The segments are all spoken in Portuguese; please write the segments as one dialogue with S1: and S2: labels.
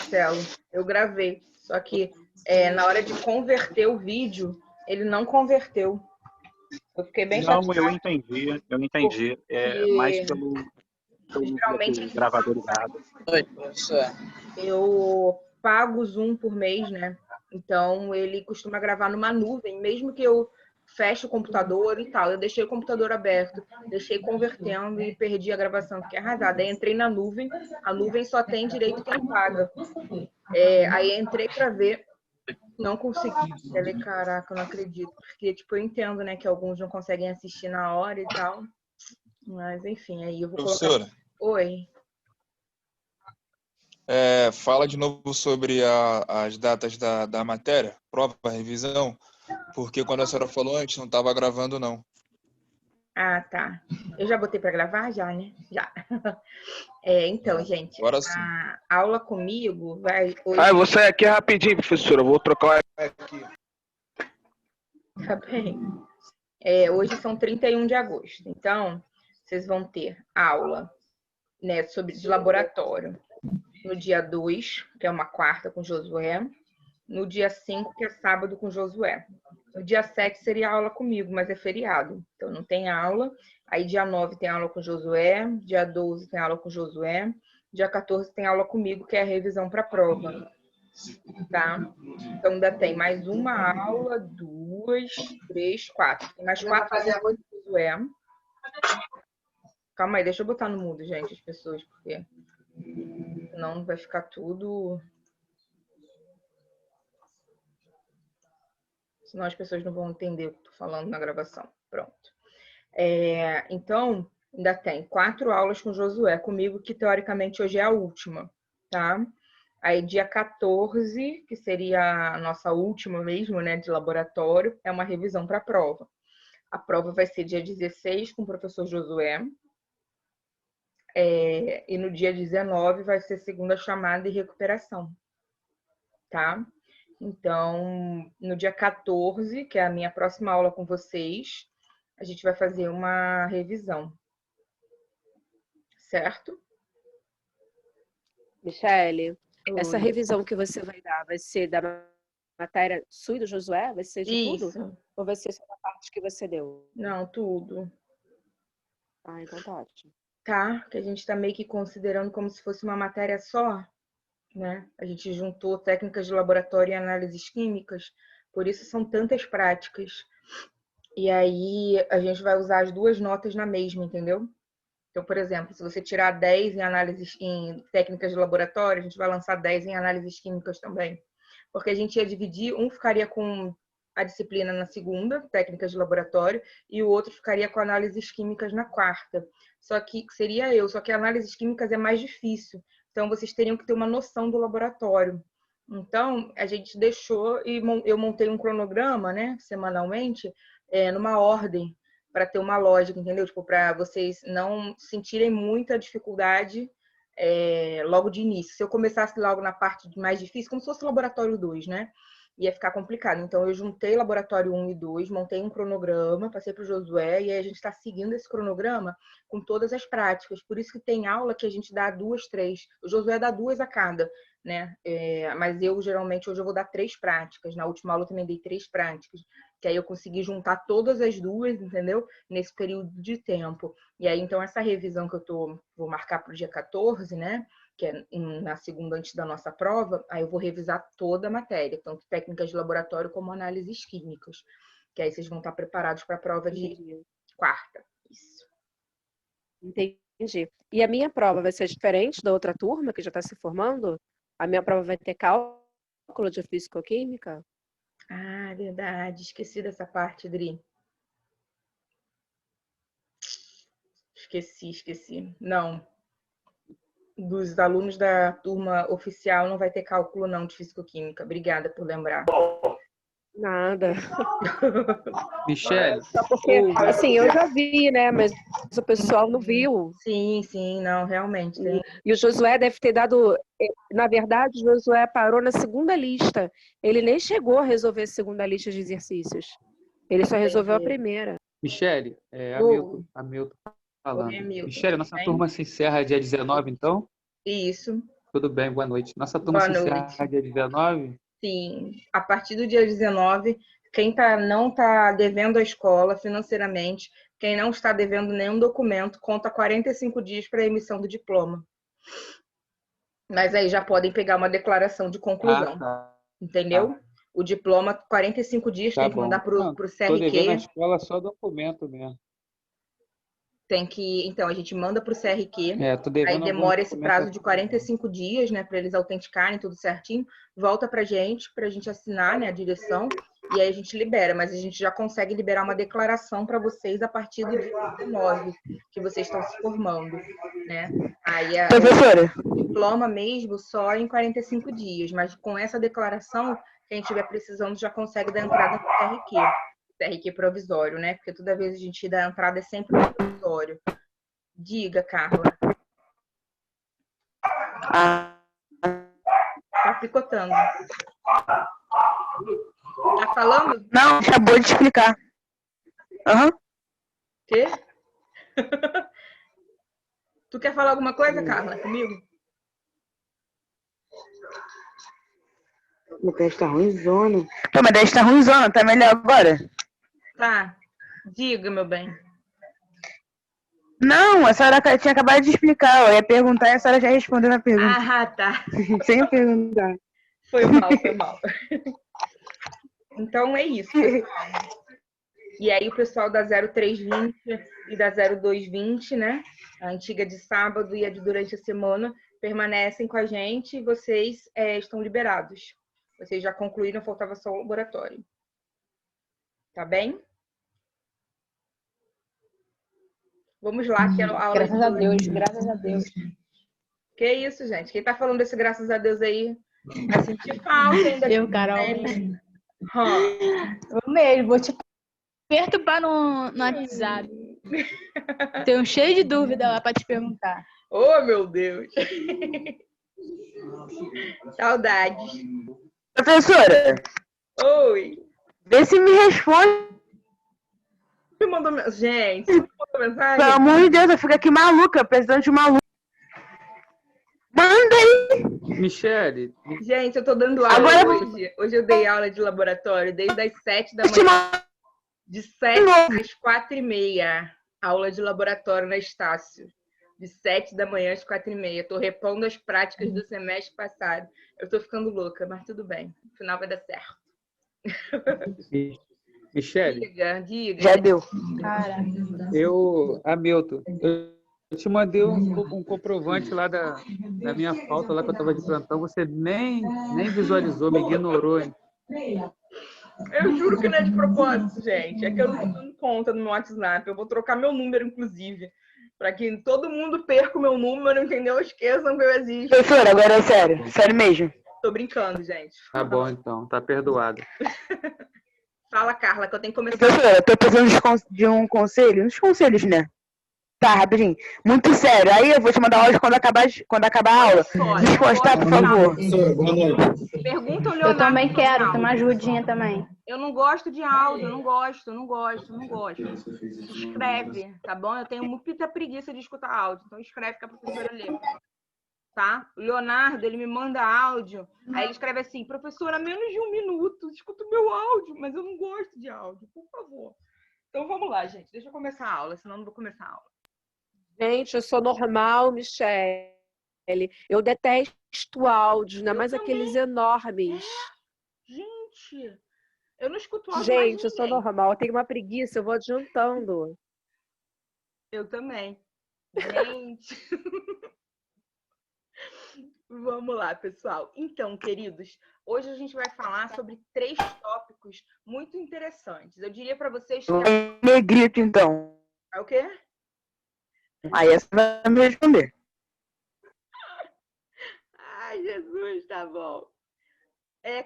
S1: Marcelo. Eu gravei. Só que na hora de converter o vídeo, ele não converteu. Eu fiquei bem chateada.
S2: Não, eu entendi. É mais pelo
S1: geralmente
S2: gravador usado.
S3: Oi, professor.
S1: Eu pago o Zoom por mês, né? Então ele costuma gravar numa nuvem, mesmo que eu feche o computador e tal. Eu deixei o computador aberto, deixei convertendo e perdi a gravação, fiquei arrasada. Aí entrei na nuvem, a nuvem só tem direito quem paga. Aí entrei para ver, não consegui. Falei, caraca, eu não acredito. Porque, tipo, eu entendo, né, que alguns não conseguem assistir na hora e tal. Mas, enfim, aí eu vou
S3: Professora,
S1: colocar... Oi.
S3: fala de novo sobre as datas da matéria, prova, revisão, porque quando a senhora falou antes, não estava gravando, não.
S1: Ah, tá. Eu já botei para gravar? Já, né? Já. Então, gente,
S3: Agora sim.
S1: a aula comigo vai... Hoje...
S4: Ah, eu vou sair aqui rapidinho, professora. Eu vou trocar o aqui.
S1: Tá bem. Hoje são 31 de agosto. Então, vocês vão ter aula, né, de laboratório no dia 2, que é uma quarta com Josué. No dia 5, que é sábado com Josué. No dia 7 seria aula comigo, mas é feriado. Então não tem aula. Aí dia 9 tem aula com Josué. Dia 12 tem aula com Josué. Dia 14 tem aula comigo, que é a revisão para a prova. Tá? Então ainda tem mais uma aula, 2, 3, 4. Tem mais 4 aulas com Josué. Calma aí, deixa eu botar no mudo, gente, as pessoas, porque senão vai ficar tudo... Senão as pessoas não vão entender o que eu estou falando na gravação. Pronto. Então, ainda tem 4 aulas com Josué comigo, que teoricamente hoje é a última, tá? Aí dia 14, que seria a nossa última mesmo, né, de laboratório, é uma revisão para a prova. A prova vai ser dia 16 com o professor Josué. E no dia 19 vai ser segunda chamada e recuperação, tá? Então, no dia 14, que é a minha próxima aula com vocês, a gente vai fazer uma revisão. Certo?
S5: Michele, essa
S1: Oi.
S5: revisão que você vai dar vai ser da matéria sua e do Josué? Vai ser de
S1: Isso.
S5: tudo? Ou vai ser só da parte que você deu?
S1: Não, tudo.
S5: Ah, então tá ótimo.
S1: Tá? Que a gente está meio que considerando como se fosse uma matéria só, né? A gente juntou técnicas de laboratório e análises químicas, por isso são tantas práticas. E aí a gente vai usar as 2 notas na mesma, entendeu? Então, por exemplo, se você tirar 10 em técnicas de laboratório, a gente vai lançar 10 em análises químicas também. Porque a gente ia dividir, um ficaria com a disciplina na segunda, técnicas de laboratório, e o outro ficaria com análises químicas na quarta. Só que só que análises químicas é mais difícil. Então, vocês teriam que ter uma noção do laboratório. Então, a gente deixou e eu montei um cronograma, né, semanalmente, numa ordem, para ter uma lógica, entendeu? Tipo, para vocês não sentirem muita dificuldade logo de início. Se eu começasse logo na parte mais difícil, como se fosse laboratório 2, né? Ia ficar complicado. Então, eu juntei laboratório 1 e 2, montei um cronograma, passei para o Josué, e aí a gente está seguindo esse cronograma com todas as práticas. Por isso que tem aula que a gente dá 2, 3. O Josué dá 2 a cada, né? Mas eu, geralmente, hoje eu vou dar 3 práticas. Na última aula eu também dei 3 práticas. Que aí eu consegui juntar todas as 2, entendeu? Nesse período de tempo. E aí, então, essa revisão que eu vou marcar para o dia 14, né? Que é na segunda antes da nossa prova, aí eu vou revisar toda a matéria, tanto técnicas de laboratório como análises químicas. Que aí vocês vão estar preparados para a prova de quarta. Isso.
S5: Entendi. E a minha prova vai ser diferente da outra turma que já está se formando? A minha prova vai ter cálculo de físico-química?
S1: Ah, verdade. Esqueci dessa parte, Dri. Esqueci. Não. Dos alunos da turma oficial não vai ter cálculo não de físico-química. Obrigada por lembrar.
S5: Nada.
S6: Michele,
S5: Só porque, assim, eu já vi, né? Mas o pessoal não viu.
S1: Sim, não, realmente. Tem.
S5: E o Josué deve ter dado... Na verdade, o Josué parou na segunda lista. Ele nem chegou a resolver a segunda lista de exercícios. Ele só resolveu a primeira.
S6: Michele, Hamilton falando.
S1: Oi, Hamilton,
S6: Michele,
S1: tudo
S6: nossa
S1: bem?
S6: turma se encerra dia 19, então?
S1: Isso.
S6: Tudo bem, boa noite. Nossa turma
S1: Boa
S6: se encerra
S1: noite.
S6: dia 19?
S1: Sim, a partir do dia 19, quem não está devendo à escola financeiramente, quem não está devendo nenhum documento, conta 45 dias para a emissão do diploma. Mas aí já podem pegar uma declaração de
S6: Ah,
S1: conclusão,
S6: tá.
S1: entendeu? O diploma, 45 dias,
S6: Tá
S1: tem que mandar
S6: bom.
S1: para o
S6: Não, tô devendo à
S1: CRQ.
S6: escola só documento mesmo.
S1: Então, a gente manda para o CRQ,
S6: Tô
S1: aí
S6: devendo alguns
S1: demora esse prazo de
S6: documentos.
S1: 45 dias, né, para eles autenticarem tudo certinho, volta para a gente assinar, né, a direção, e aí a gente libera, mas a gente já consegue liberar uma declaração para vocês a partir do dia 19, que vocês estão se formando, né? Aí
S5: Professora,
S1: o diploma mesmo só em 45 dias, mas com essa declaração, quem estiver precisando já consegue dar entrada no CRQ provisório, né? Porque toda vez a gente dá entrada é sempre provisório. Diga, Carla. Tá picotando. Tá falando?
S5: não, acabou de explicar. Aham.
S1: Quê? Tu quer falar alguma coisa, Carla, comigo?
S5: Meu teste tá ruimzona. Pô, meu teste tá ruimzona, tá melhor agora?
S1: Tá. Diga, meu bem.
S5: Não, a senhora tinha acabado de explicar. Eu ia perguntar e a senhora já respondeu na pergunta.
S1: Ah, tá.
S5: Sem eu perguntar.
S1: Foi mal. Então é isso, pessoal. E aí o pessoal da 0320 e da 0220, né? A antiga de sábado e a de durante a semana, permanecem com a gente e vocês estão liberados. Vocês já concluíram, faltava só o laboratório. Tá bem? Vamos lá, que é a aula
S7: Graças a Deus, graças a Deus.
S1: Que isso, gente? Quem tá falando desse graças a Deus aí vai sentir falta ainda.
S7: Eu, Carol. Eu mesmo, vou te perturbar no WhatsApp. Tenho cheio de dúvida lá para te perguntar.
S1: Oh, meu Deus! Saudades.
S5: Professora,
S1: Oi!
S5: vê se me responde.
S1: Você mandou Gente, você mandou mensagem?
S5: Pelo amor de Deus, eu fico aqui maluca, precisando de maluca. Manda aí!
S6: Michele,
S1: Gente, eu tô dando aula
S5: Agora-
S1: hoje. Hoje eu dei aula de laboratório desde as 7 da manhã. De 7 às 4h30. Aula de laboratório na Estácio. De 7 da manhã às 4h30. Tô repondo as práticas do semestre passado. Eu tô ficando louca, mas tudo bem. No final vai dar certo.
S6: Michele,
S1: Diga.
S5: Já deu.
S7: Cara,
S6: Hamilton, eu te mandei um comprovante lá da minha falta lá que eu estava de plantão, você nem visualizou, me ignorou, hein?
S1: Eu juro que não é de propósito, gente. É que eu não tô dando conta no meu WhatsApp. Eu vou trocar meu número, inclusive. Para que todo mundo perca o meu número, entendeu? Esqueçam que eu existo.
S5: Professora, agora é sério. Sério mesmo.
S1: Tô brincando, gente.
S6: Tá bom, então, tá perdoado.
S1: Fala, Carla, que eu tenho que começar.
S5: Professora, eu tô precisando de um conselho. Uns conselhos, né? Tá, rapidinho. Muito sério. Aí eu vou te mandar áudio quando acabar a aula. Despostar, por favor.
S8: Boa noite.
S1: Pergunta ao
S7: eu
S1: Leonardo.
S7: também quero,
S1: Leonardo.
S7: tem uma ajudinha também.
S1: Eu não gosto de áudio, não gosto. Escreve, tá bom? Eu tenho muita preguiça de escutar áudio, então escreve que a professora lê. Tá? O Leonardo, ele me manda áudio, aí ele escreve assim, professora, menos de 1 minuto, escuta o meu áudio, mas eu não gosto de áudio, por favor. Então vamos lá, gente, deixa eu começar a aula, senão eu não vou começar a aula.
S5: Gente, eu sou normal, Michele. Eu detesto áudios, ainda mais aqueles enormes.
S1: Gente, eu não escuto áudio
S5: Gente, eu
S1: mais
S5: sou
S1: ninguém.
S5: normal. Eu tenho uma preguiça, eu vou adiantando.
S1: Eu também. Gente. Vamos lá, pessoal. Então, queridos, hoje a gente vai falar sobre 3 tópicos muito interessantes. Eu diria para vocês que...
S5: Negrito, então.
S1: É o quê?
S5: Aí essa vai me responder.
S1: Ai, Jesus, tá bom.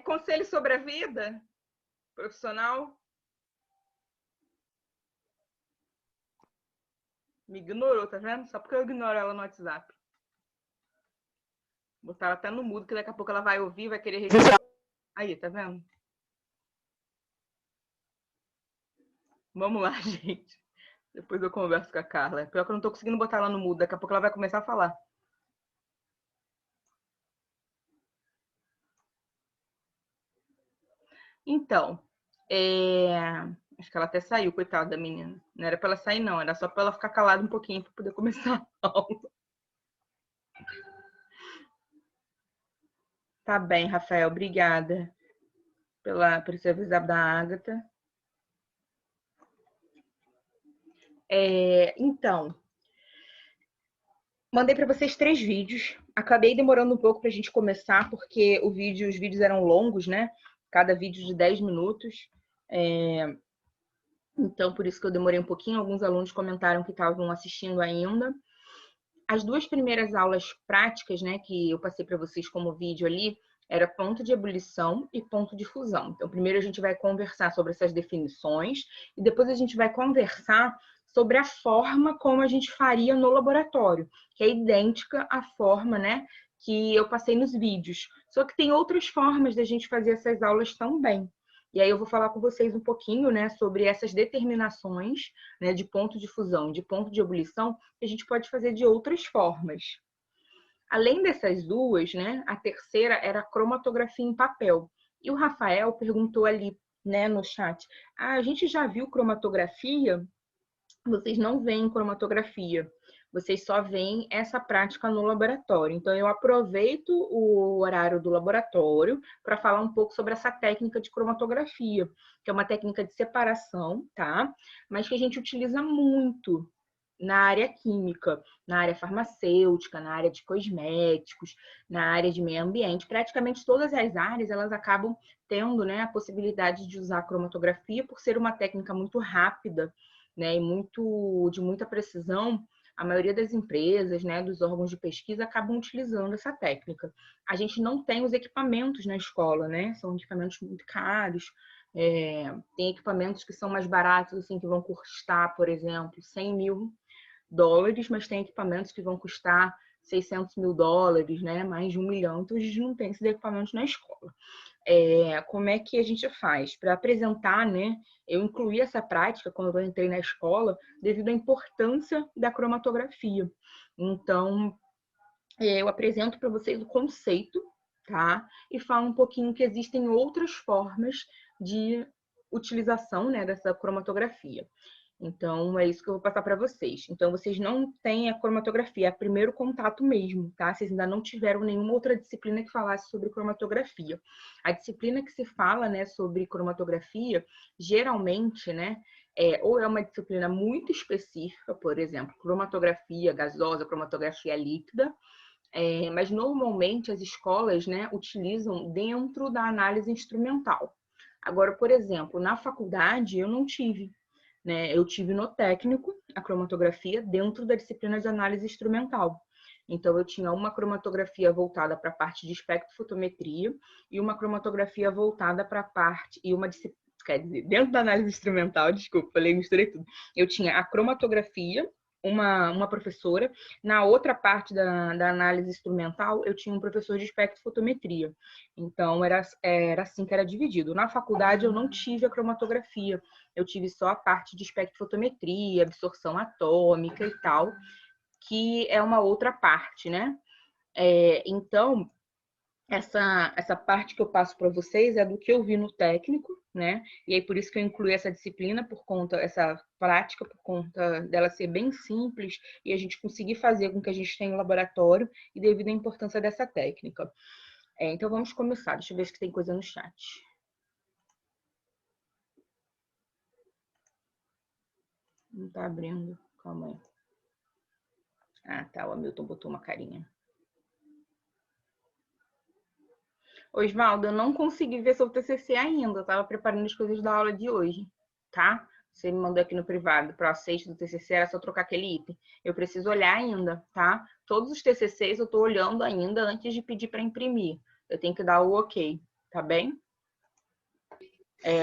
S1: Conselho sobre a vida profissional? Me ignorou, tá vendo? Só porque eu ignoro ela no WhatsApp. Vou botar ela até no mudo, que daqui a pouco ela vai ouvir, vai querer responder. Aí, tá vendo? Vamos lá, gente. Depois eu converso com a Carla. Pior que eu não tô conseguindo botar ela no mudo. Daqui a pouco ela vai começar a falar. Então, acho que ela até saiu, coitada da menina. Não era para ela sair, não. Era só para ela ficar calada um pouquinho para poder começar a aula. Tá bem, Rafael. Obrigada por você avisar da Ágata. Então, mandei para vocês 3 vídeos. Acabei demorando um pouco para a gente começar, porque os vídeos eram longos, né? Cada vídeo de 10 minutos. Então, por isso que eu demorei um pouquinho. Alguns alunos comentaram que estavam assistindo ainda. As 2 primeiras aulas práticas, né, que eu passei para vocês como vídeo ali, era ponto de ebulição e ponto de fusão. Então, primeiro a gente vai conversar sobre essas definições e depois a gente vai conversar sobre a forma como a gente faria no laboratório, que é idêntica à forma, né, que eu passei nos vídeos. Só que tem outras formas da gente fazer essas aulas também. E aí eu vou falar com vocês um pouquinho, né, sobre essas determinações, né, de ponto de fusão, de ponto de ebulição, que a gente pode fazer de outras formas. Além dessas 2, né, a terceira era a cromatografia em papel. E o Rafael perguntou ali, né, no chat, a gente já viu cromatografia? Vocês não veem cromatografia. Vocês só veem essa prática no laboratório. Então, eu aproveito o horário do laboratório para falar um pouco sobre essa técnica de cromatografia, que é uma técnica de separação, tá? Mas que a gente utiliza muito na área química, na área farmacêutica, na área de cosméticos, na área de meio ambiente. Praticamente todas as áreas, elas acabam tendo, né, a possibilidade de usar a cromatografia por ser uma técnica muito rápida, né, e de muita precisão. A maioria das empresas, né, dos órgãos de pesquisa acabam utilizando essa técnica. A gente não tem os equipamentos na escola, né? São equipamentos muito caros. Tem equipamentos que são mais baratos, assim, que vão custar, por exemplo, $100 mil, mas tem equipamentos que vão custar $600 mil, né? Mais de $1 milhão. Então, a gente não tem esses equipamentos na escola. Como é que a gente faz? Para apresentar, né? Eu incluí essa prática quando eu entrei na escola devido à importância da cromatografia. Então, eu apresento para vocês o conceito, tá? E falo um pouquinho que existem outras formas de utilização, né, dessa cromatografia. Então, é isso que eu vou passar para vocês. Então, vocês não têm a cromatografia, é o primeiro contato mesmo, tá? Vocês ainda não tiveram nenhuma outra disciplina que falasse sobre cromatografia. A disciplina que se fala, né, sobre cromatografia, geralmente, né, ou é uma disciplina muito específica, por exemplo, cromatografia gasosa, cromatografia líquida, mas normalmente as escolas, né, utilizam dentro da análise instrumental. Agora, por exemplo, na faculdade eu não tive, né? Eu tive no técnico a cromatografia dentro da disciplina de análise instrumental. Então, eu tinha uma cromatografia voltada para a parte de espectrofotometria e uma cromatografia voltada para a parte, quer dizer, dentro da análise instrumental, desculpa, misturei tudo. Eu tinha a cromatografia, uma professora. Na outra parte da análise instrumental, eu tinha um professor de espectrofotometria. Então, era assim que era dividido. Na faculdade, eu não tive a cromatografia. Eu tive só a parte de espectrofotometria, absorção atômica e tal, que é uma outra parte, né? Então, essa parte que eu passo para vocês é do que eu vi no técnico, né? E aí por isso que eu incluí essa disciplina, essa prática, por conta dela ser bem simples e a gente conseguir fazer com que a gente tenha no laboratório e devido à importância dessa técnica. Então vamos começar. Deixa eu ver se tem coisa no chat. Não tá abrindo. Calma aí. Ah, tá. O Hamilton botou uma carinha. Osvaldo, eu não consegui ver seu TCC ainda. Eu tava preparando as coisas da aula de hoje, tá? Você me mandou aqui no privado para o aceite do TCC, era só trocar aquele item. Eu preciso olhar ainda, tá? Todos os TCCs eu tô olhando ainda antes de pedir para imprimir. Eu tenho que dar o ok, tá bem?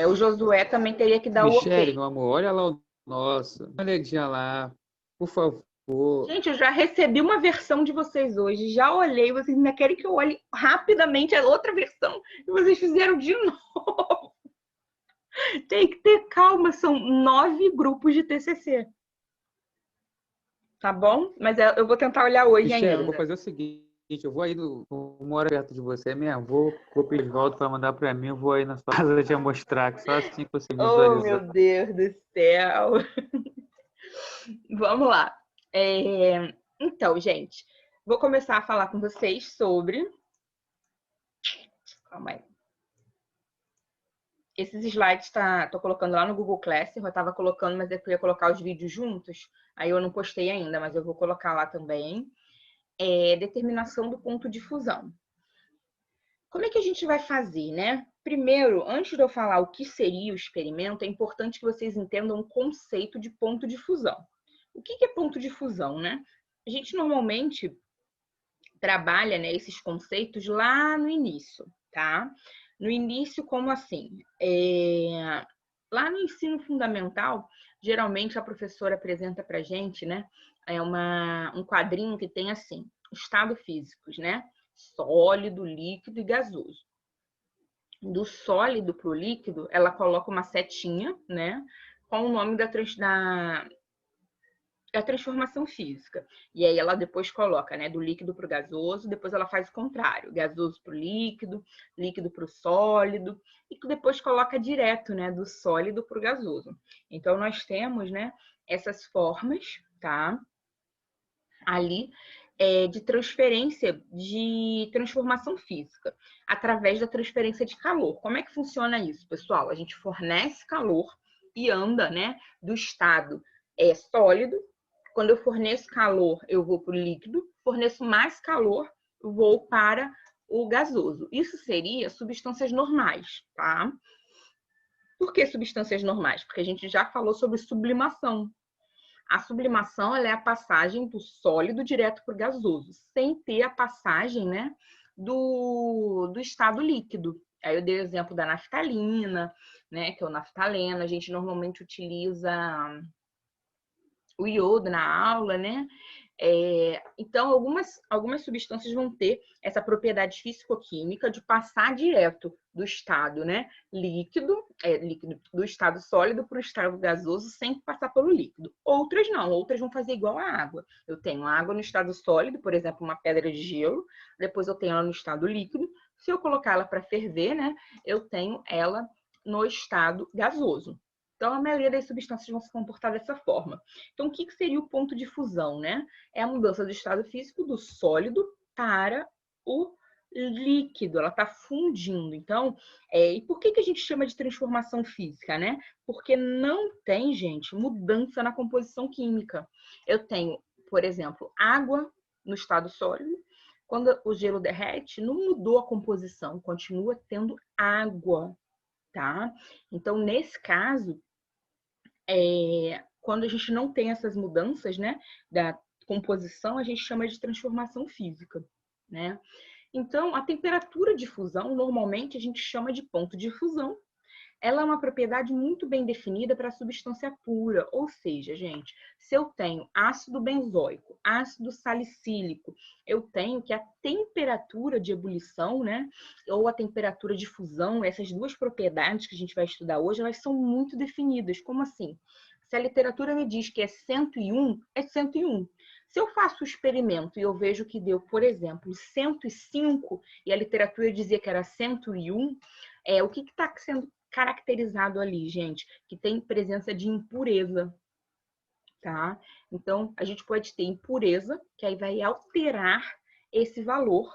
S1: O Josué também teria que dar o ok.
S6: Michele, meu amor, olha lá o nosso. Dá uma olhadinha lá, por favor.
S1: Gente, eu já recebi uma versão de vocês hoje. Já olhei, vocês ainda querem que eu olhe rapidamente a outra versão e vocês fizeram de novo. Tem que ter calma, são 9 grupos de TCC. Tá bom? Mas eu vou tentar olhar hoje
S6: Michele,
S1: ainda.
S6: eu vou fazer o seguinte. eu vou aí eu moro perto de você, minha avó, vou pedir Osvaldo para mandar para mim, eu vou aí na sua casa te mostrar, que só assim que você
S1: Oh,
S6: visualizar.
S1: meu Deus do céu! Vamos lá. Então, gente, vou começar a falar com vocês sobre... Calma aí. Esses slides tô colocando lá no Google Classroom, eu estava colocando, mas eu ia colocar os vídeos juntos, aí eu não postei ainda, mas eu vou colocar lá também. Determinação do ponto de fusão. Como é que a gente vai fazer, né? Primeiro, antes de eu falar o que seria o experimento, é importante que vocês entendam o conceito de ponto de fusão. O que é ponto de fusão, né? A gente normalmente trabalha, né, esses conceitos lá no início, tá? No início, como assim? Lá no ensino fundamental, geralmente a professora apresenta pra gente, né, um quadrinho que tem assim, estado físicos, né? Sólido, líquido e gasoso. Do sólido para o líquido, ela coloca uma setinha, né, com o nome da transformação física. E aí ela depois coloca, né, do líquido para o gasoso, depois ela faz o contrário, gasoso para o líquido, líquido para o sólido, e depois coloca direto, né, do sólido para o gasoso. Então nós temos, né, essas formas, tá? Ali de transferência de transformação física, através da transferência de calor. Como é que funciona isso, pessoal? A gente fornece calor e anda, né, do estado sólido. Quando eu forneço calor, eu vou para o líquido. Forneço mais calor, eu vou para o gasoso. Isso seria substâncias normais, tá? Por que substâncias normais? Porque a gente já falou sobre sublimação. A sublimação ela é a passagem do sólido direto para o gasoso, sem ter a passagem, né, do estado líquido. Aí eu dei o exemplo da naftalina, né, que é o naftaleno. A gente normalmente utiliza o iodo na aula, né? Então, algumas substâncias vão ter essa propriedade físico-química de passar direto do estado, né, líquido do estado sólido para o estado gasoso sem passar pelo líquido. Outras não, outras vão fazer igual a água. Eu tenho água no estado sólido, por exemplo, uma pedra de gelo, depois eu tenho ela no estado líquido. Se eu colocar ela para ferver, né, eu tenho ela no estado gasoso. Então, a maioria das substâncias vão se comportar dessa forma. Então, o que seria o ponto de fusão, né? É a mudança do estado físico do sólido para o líquido. Ela está fundindo. Então, e por que a gente chama de transformação física, né? Porque não tem, gente, mudança na composição química. Eu tenho, por exemplo, água no estado sólido. Quando o gelo derrete, não mudou a composição, continua tendo água, tá? Então, nesse caso, quando a gente não tem essas mudanças, né, da composição, a gente chama de transformação física, né? Então, a temperatura de fusão, normalmente, a gente chama de ponto de fusão. Ela é uma propriedade muito bem definida para a substância pura, ou seja, gente, se eu tenho ácido benzoico, ácido salicílico, eu tenho que a temperatura de ebulição, né, ou a temperatura de fusão, essas duas propriedades que a gente vai estudar hoje, elas são muito definidas. Como assim? Se a literatura me diz que é 101, é 101. Se eu faço o experimento e eu vejo que deu, por exemplo, 105 e a literatura dizia que era 101, o que está sendo caracterizado ali, gente? Que tem presença de impureza, tá? Então, a gente pode ter impureza, que aí vai alterar esse valor,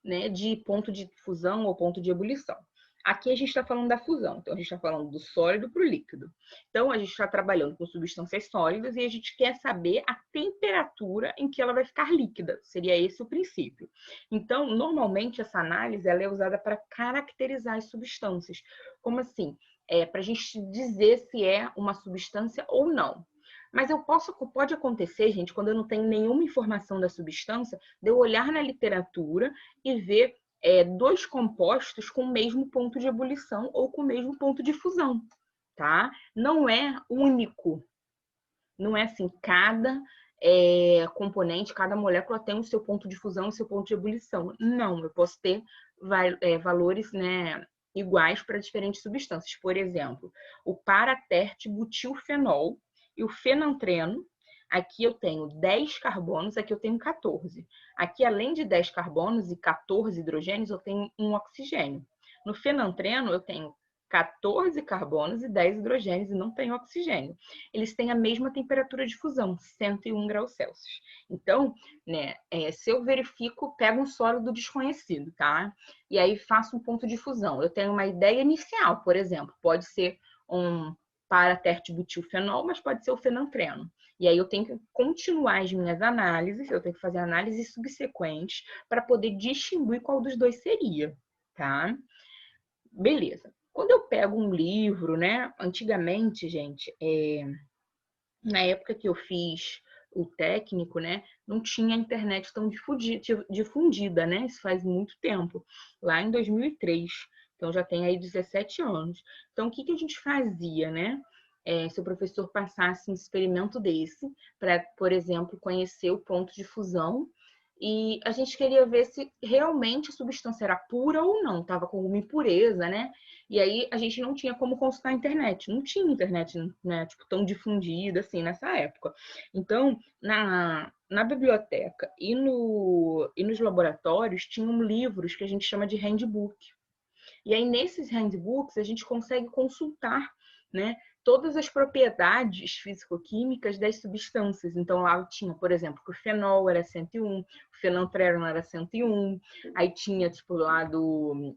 S1: né, de ponto de fusão ou ponto de ebulição. Aqui a gente está falando da fusão, então a gente está falando do sólido para o líquido. Então, a gente está trabalhando com substâncias sólidas e a gente quer saber a temperatura em que ela vai ficar líquida. Seria esse o princípio. Então, normalmente, essa análise ela é usada para caracterizar as substâncias. Como assim? Para a gente dizer se é uma substância ou não. Mas pode acontecer, gente, quando eu não tenho nenhuma informação da substância, de eu olhar na literatura e ver dois compostos com o mesmo ponto de ebulição ou com o mesmo ponto de fusão, tá? Não é único. Não é assim, cada componente, cada molécula tem o seu ponto de fusão e o seu ponto de ebulição. Não, eu posso ter valores, né, iguais para diferentes substâncias. Por exemplo, o paraterte butilfenol e o fenantreno Aqui eu tenho 10 carbonos, aqui eu tenho 14. Aqui, além de 10 carbonos e 14 hidrogênios, eu tenho um oxigênio. No fenantreno, eu tenho 14 carbonos e 10 hidrogênios e não tenho oxigênio. Eles têm a mesma temperatura de fusão, 101 graus Celsius. Então, né, se eu verifico, pego um sólido desconhecido, tá? E aí faço um ponto de fusão. Eu tenho uma ideia inicial, por exemplo, pode ser um para-tertibutilfenol, mas pode ser o fenantreno. E aí eu tenho que continuar as minhas análises, eu tenho que fazer análises subsequentes para poder distinguir qual dos dois seria, tá? Beleza. Quando eu pego um livro, né? Antigamente, gente, na época que eu fiz o técnico, né? Não tinha internet tão difundida, né? Isso faz muito tempo. Lá em 2003. Então, já tem aí 17 anos. Então, o que a gente fazia, né? Se o professor passasse um experimento desse, para, por exemplo, conhecer o ponto de fusão, e a gente queria ver se realmente a substância era pura ou não, estava com alguma impureza, né? E aí a gente não tinha como consultar a internet, não tinha internet, né, tipo, tão difundida assim nessa época. Então, na biblioteca e nos laboratórios tinham livros que a gente chama de handbook. E aí nesses handbooks a gente consegue consultar, né, todas as propriedades físico-químicas das substâncias. Então, lá tinha, por exemplo, que o fenol era 101, o fenantreno era 101, aí tinha, tipo, lá do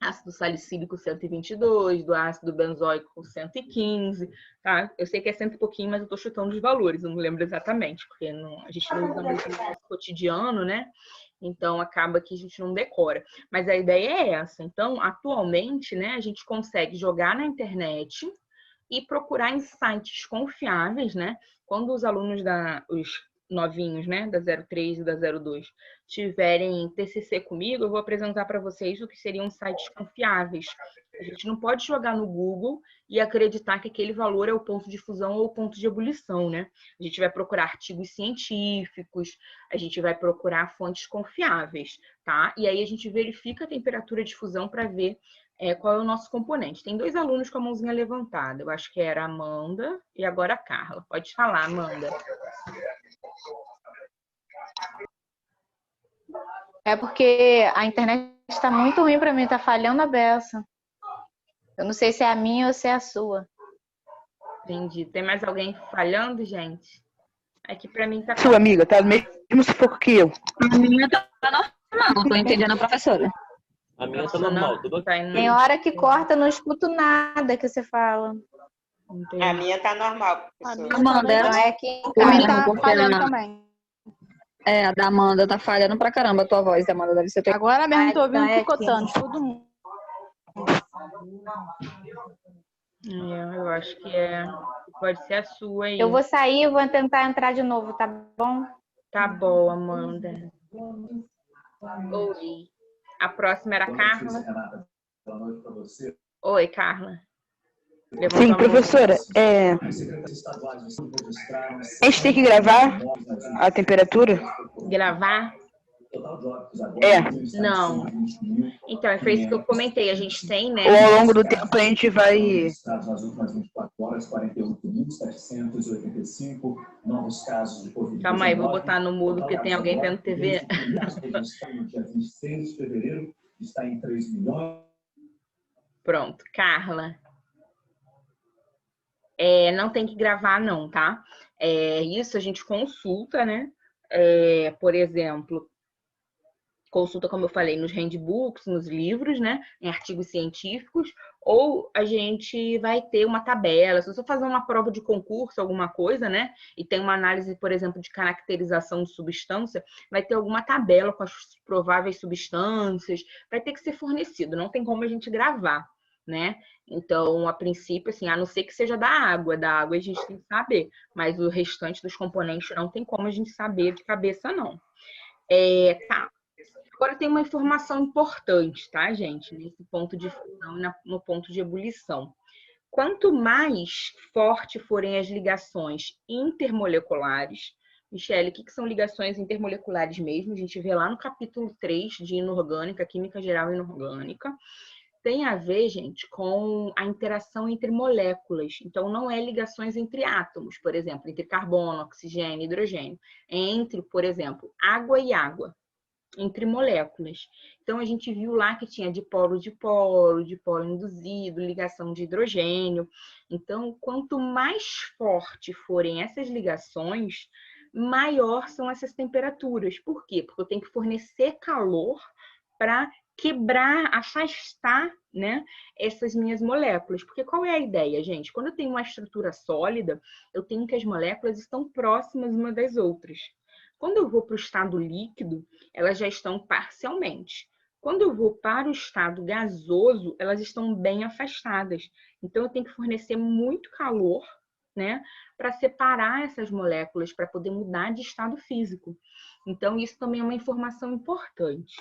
S1: ácido salicílico 122, do ácido benzoico 115, tá? Eu sei que é cento e pouquinho, mas eu tô chutando os valores, eu não lembro exatamente, porque a gente não usa muito no nosso cotidiano, né? Então, acaba que a gente não decora. Mas a ideia é essa. Então, atualmente, né, a gente consegue jogar na internet e procurar em sites confiáveis, né? Quando os alunos os novinhos, né, da 03 e da 02, tiverem TCC comigo, eu vou apresentar para vocês o que seriam sites confiáveis. A gente não pode jogar no Google e acreditar que aquele valor é o ponto de fusão ou o ponto de ebulição, né? A gente vai procurar artigos científicos, a gente vai procurar fontes confiáveis, tá? E aí a gente verifica a temperatura de fusão para ver qual é o nosso componente. Tem 2 alunos com a mãozinha levantada. Eu acho que era a Amanda e agora a Carla. Pode falar, Amanda.
S7: É porque a internet está muito ruim para mim, tá falhando a beça. Eu não sei se é a minha ou se é a sua.
S1: Entendi. Tem mais alguém falhando, gente? Aqui para mim tá...
S8: Sua amiga, tá no mesmo sufoco que eu.
S9: A minha tá normal, não tô entendendo a professora.
S10: A minha tá normal, tudo ok.
S7: Tem hora que corta, eu não escuto nada que você fala.
S1: Entendi.
S11: A minha tá normal, professora.
S9: Amanda,
S7: É aqui
S9: também
S7: tá
S9: porque
S7: falhando
S9: a-
S7: também.
S9: a da Amanda tá falhando pra caramba a tua voz, Amanda, deve ser teu.
S7: Agora mesmo tô ouvindo
S5: é
S7: picotando, todo mundo.
S1: Eu acho que pode ser a sua aí.
S7: Eu vou sair, eu vou tentar entrar de novo, tá bom?
S1: Tá bom, Amanda. Oi. A próxima era a Carla. Oi, Carla. Levantou
S8: Sim,
S1: a mão.
S8: professora, a gente tem que gravar a temperatura?
S1: Gravar? Não. Então, foi isso que eu comentei. A gente tem, né?
S8: Ou ao longo do tempo a gente vai...
S1: Calma aí, vou botar no mudo porque tem alguém vendo TV. Pronto, Carla. Não tem que gravar, não, tá? Isso a gente consulta, né? Por exemplo, consulta, como eu falei, nos handbooks, nos livros, né? Em artigos científicos, ou a gente vai ter uma tabela. Se você fazer uma prova de concurso, alguma coisa, né? E tem uma análise, por exemplo, de caracterização de substância, vai ter alguma tabela com as prováveis substâncias, vai ter que ser fornecido, não tem como a gente gravar, né? Então, a princípio, assim, a não ser que seja da água a gente tem que saber, mas o restante dos componentes não tem como a gente saber de cabeça, não. Tá. Agora tem uma informação importante, tá, gente? Nesse ponto de fusão e no ponto de ebulição. Quanto mais forte forem as ligações intermoleculares, Michele, o que são ligações intermoleculares mesmo? A gente vê lá no capítulo 3 de inorgânica, química geral inorgânica. tem a ver, gente, com a interação entre moléculas. Então, não é ligações entre átomos, por exemplo, entre carbono, oxigênio e hidrogênio. É entre, por exemplo, água e água, entre moléculas. Então, a gente viu lá que tinha dipolo induzido, ligação de hidrogênio. Então, quanto mais forte forem essas ligações, maior são essas temperaturas. Por quê? Porque eu tenho que fornecer calor para quebrar, afastar, né, essas minhas moléculas. Porque qual é a ideia, gente? Quando eu tenho uma estrutura sólida, eu tenho que as moléculas estão próximas uma das outras. Quando eu vou para o estado líquido, elas já estão parcialmente. Quando eu vou para o estado gasoso, elas estão bem afastadas. Então, eu tenho que fornecer muito calor, né, para separar essas moléculas, para poder mudar de estado físico. Então, isso também é uma informação importante.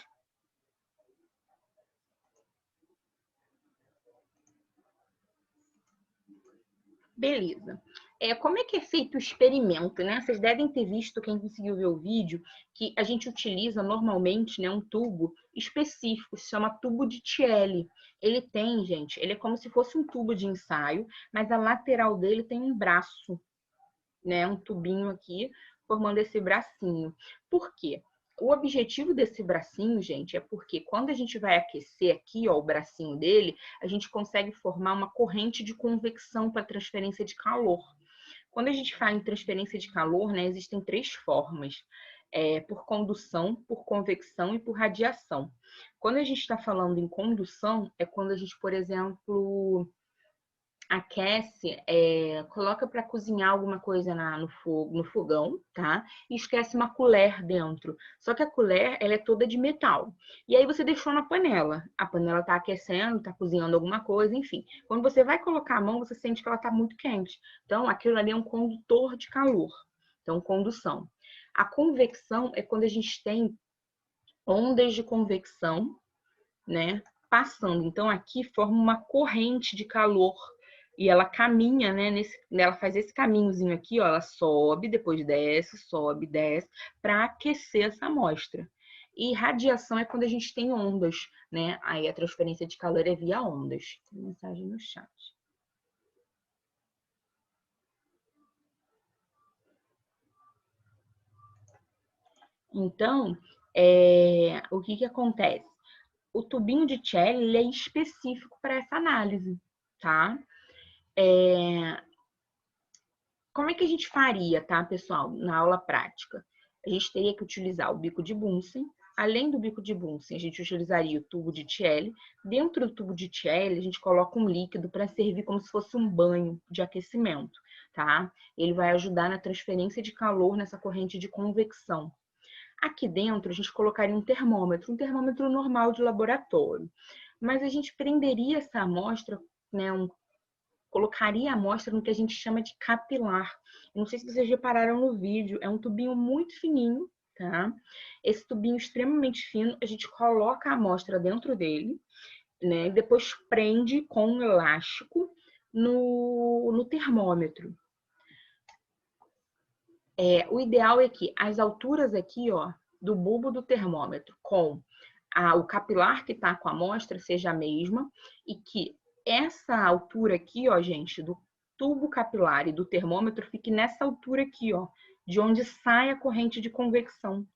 S1: Beleza. Como é que é feito o experimento, né? Vocês devem ter visto, quem conseguiu ver o vídeo, que a gente utiliza normalmente, né, um tubo específico, se chama tubo de Thiele. Ele tem, gente, ele é como se fosse um tubo de ensaio, mas a lateral dele tem um braço, né, um tubinho aqui, formando esse bracinho. Por quê? O objetivo desse bracinho, gente, é porque quando a gente vai aquecer aqui, ó, o bracinho dele, a gente consegue formar uma corrente de convecção para transferência de calor. Quando a gente fala em transferência de calor, né, existem 3 formas. Por condução, por convecção e por radiação. Quando a gente está falando em condução, é quando a gente, por exemplo, aquece, coloca para cozinhar alguma coisa no fogão, tá? E esquece uma colher dentro. Só que a colher, ela é toda de metal. E aí você deixou na panela. A panela está aquecendo, está cozinhando alguma coisa, enfim. Quando você vai colocar a mão, você sente que ela está muito quente. Então, aquilo ali é um condutor de calor. Então, condução. A convecção é quando a gente tem ondas de convecção, né? Passando. Então, aqui forma uma corrente de calor. E ela caminha, né? Ela faz esse caminhozinho aqui, ó. Ela sobe, depois desce, sobe, desce, para aquecer essa amostra. E radiação é quando a gente tem ondas, né? Aí a transferência de calor é via ondas. Tem mensagem no chat. Então, o que acontece? O tubinho de Thiele, ele é específico para essa análise, tá? Como é que a gente faria, tá, pessoal, na aula prática? A gente teria que utilizar o bico de Bunsen. Além do bico de Bunsen, a gente utilizaria o tubo de Thiele. Dentro do tubo de Thiele, a gente coloca um líquido para servir como se fosse um banho de aquecimento, tá? Ele vai ajudar na transferência de calor nessa corrente de convecção. Aqui dentro, a gente colocaria um termômetro normal de laboratório. Mas a gente prenderia essa amostra, né, colocaria a amostra no que a gente chama de capilar. Não sei se vocês repararam no vídeo, é um tubinho muito fininho, tá? Esse tubinho extremamente fino, a gente coloca a amostra dentro dele, né? E depois prende com um elástico no termômetro. O ideal é que as alturas aqui, ó, do bulbo do termômetro com o capilar que está com a amostra seja a mesma e que essa altura aqui, ó, gente, do tubo capilar e do termômetro fique nessa altura aqui, ó, de onde sai a corrente de convecção.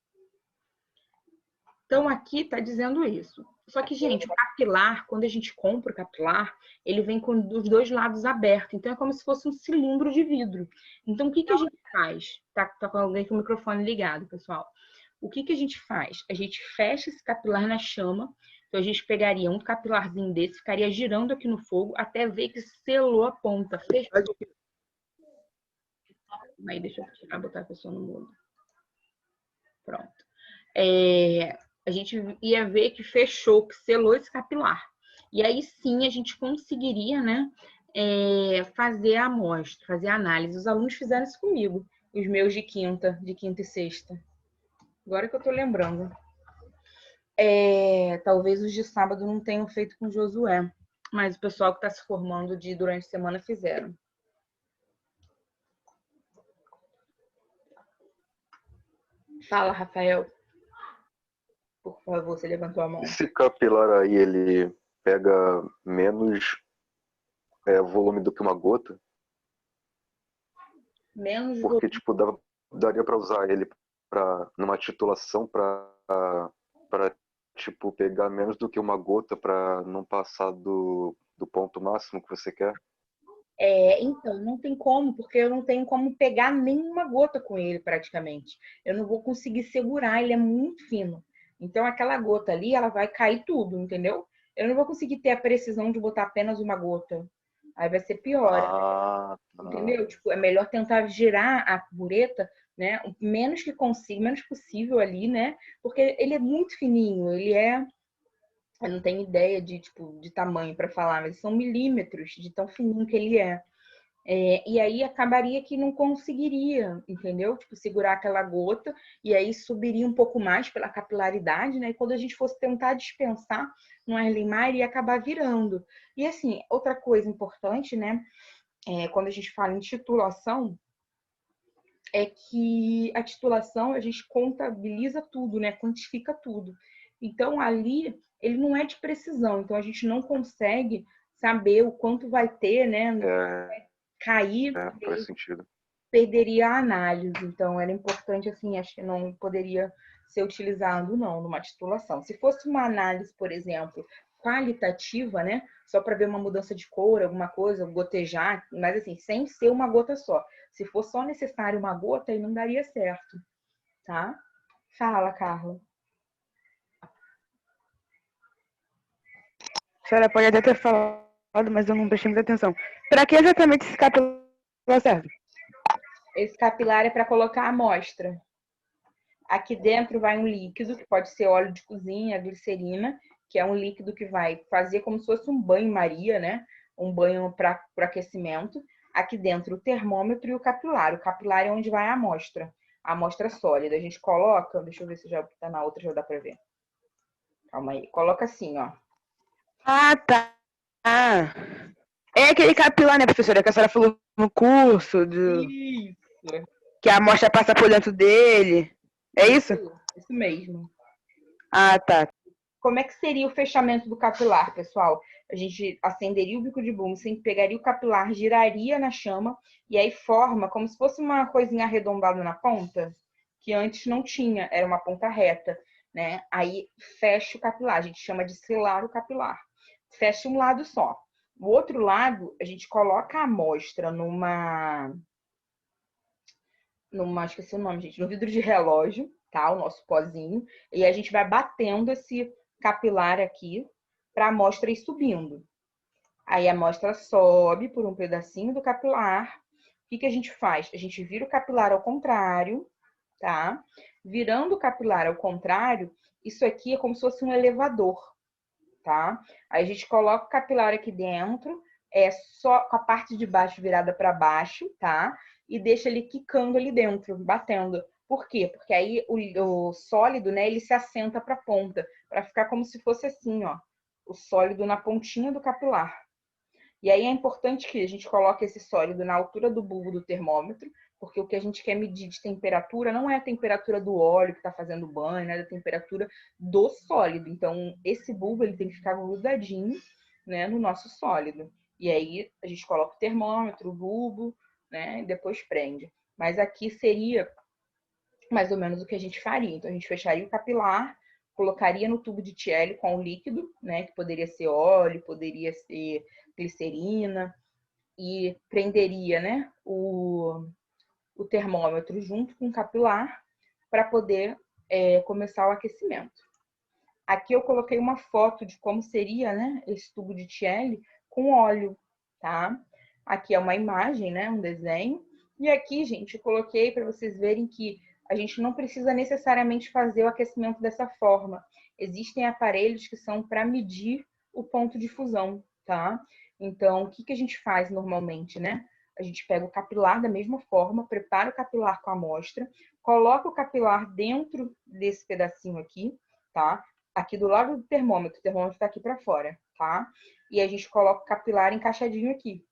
S1: Então, aqui está dizendo isso. Só que, gente, o capilar, quando a gente compra o capilar, ele vem com os 2 lados abertos. Então, é como se fosse um cilindro de vidro. Então, o que a gente faz? Tá com alguém com o microfone ligado, pessoal. O que a gente faz? A gente fecha esse capilar na chama. Então, a gente pegaria um capilarzinho desse, ficaria girando aqui no fogo, até ver que selou a ponta. Fechou. Aí, deixa eu tirar, botar a pessoa no mudo. Pronto. A gente ia ver que fechou, que selou esse capilar. E aí sim a gente conseguiria, né, fazer a amostra, fazer a análise. Os alunos fizeram isso comigo, os meus de quinta e sexta. Agora que eu tô lembrando. Talvez os de sábado não tenham feito com o Josué, mas o pessoal que está se formando durante a semana fizeram. Fala, Rafael. Por favor, você levantou a mão.
S12: Esse capilar aí, ele pega menos volume do que uma gota?
S1: Menos
S12: Porque, tipo, daria para usar ele numa titulação para tipo, pegar menos do que uma gota para não passar do ponto máximo que você quer?
S1: Então, não tem como, porque eu não tenho como pegar nenhuma gota com ele praticamente. Eu não vou conseguir segurar, ele é muito fino. Então, aquela gota ali, ela vai cair tudo, entendeu? Eu não vou conseguir ter a precisão de botar apenas uma gota. Aí vai ser pior, entendeu? Tipo, é melhor tentar girar a bureta, né? O menos que consiga, menos possível ali, né? Porque ele é muito fininho, eu não tenho ideia de tamanho para falar, mas são milímetros de tão fininho que ele é. E aí acabaria que não conseguiria, entendeu? Tipo, segurar aquela gota e aí subiria um pouco mais pela capilaridade, né? E quando a gente fosse tentar dispensar no Erlenmeyer, ia acabar virando. E assim, outra coisa importante, né? Quando a gente fala em titulação, é que a titulação a gente contabiliza tudo, né? Quantifica tudo. Então ali ele não é de precisão, então a gente não consegue saber o quanto vai ter, né? Cair,
S12: faz sentido.
S1: Perderia a análise. Então era importante, assim, acho que não poderia ser utilizado não numa titulação. Se fosse uma análise, por exemplo, qualitativa, né? Só para ver uma mudança de cor, alguma coisa, gotejar, mas assim, sem ser uma gota só. Se for só necessário uma gota, aí não daria certo, tá? Fala, Carla.
S8: A senhora pode até ter falado, mas eu não prestei muita atenção. Para que exatamente esse capilar serve?
S1: Esse capilar é para colocar a amostra. Aqui dentro vai um líquido, que pode ser óleo de cozinha, glicerina, que é um líquido que vai fazer como se fosse um banho-maria, né? Um banho para aquecimento. Aqui dentro o termômetro e o capilar. O capilar é onde vai a amostra sólida. A gente coloca, deixa eu ver se já tá na outra, já dá para ver. Calma aí. Coloca assim, ó.
S8: Ah, tá. É aquele capilar, né, professora? Que a senhora falou no curso.
S1: Isso.
S8: Que a amostra passa por dentro dele. É isso?
S1: Isso mesmo.
S8: Ah, tá.
S1: Como é que seria o fechamento do capilar, pessoal? A gente acenderia o bico de Bunsen, pegaria o capilar, giraria na chama e aí forma como se fosse uma coisinha arredondada na ponta, que antes não tinha, era uma ponta reta, né? Aí fecha o capilar, a gente chama de selar o capilar. Fecha um lado só. O outro lado, a gente coloca a amostra esqueci o nome, gente, no vidro de relógio, tá? O nosso pozinho. E a gente vai batendo esse capilar aqui para a amostra ir subindo. Aí a amostra sobe por um pedacinho do capilar. O que a gente faz? A gente vira o capilar ao contrário, tá? Virando o capilar ao contrário, isso aqui é como se fosse um elevador, tá? Aí a gente coloca o capilar aqui dentro, só com a parte de baixo virada para baixo, tá? E deixa ele quicando ali dentro, batendo. Por quê? Porque aí o sólido, né, ele se assenta para a ponta, para ficar como se fosse assim, ó, o sólido na pontinha do capilar. E aí é importante que a gente coloque esse sólido na altura do bulbo do termômetro, porque o que a gente quer medir de temperatura não é a temperatura do óleo que está fazendo banho, é a temperatura do sólido. Então, esse bulbo ele tem que ficar grudadinho, né, no nosso sólido. E aí a gente coloca o termômetro, o bulbo, né, e depois prende. Mas aqui seria mais ou menos o que a gente faria. Então, a gente fecharia o capilar, colocaria no tubo de Thiele com o líquido, né, que poderia ser óleo, poderia ser glicerina, e prenderia, né, o termômetro junto com o capilar para poder começar o aquecimento. Aqui eu coloquei uma foto de como seria, né, esse tubo de Thiele com óleo, tá? Aqui é uma imagem, né, um desenho. E aqui, gente, eu coloquei para vocês verem que a gente não precisa necessariamente fazer o aquecimento dessa forma. Existem aparelhos que são para medir o ponto de fusão, tá? Então, o que a gente faz normalmente, né? A gente pega o capilar da mesma forma, prepara o capilar com a amostra, coloca o capilar dentro desse pedacinho aqui, tá? Aqui do lado do termômetro, o termômetro está aqui para fora, tá? E a gente coloca o capilar encaixadinho aqui.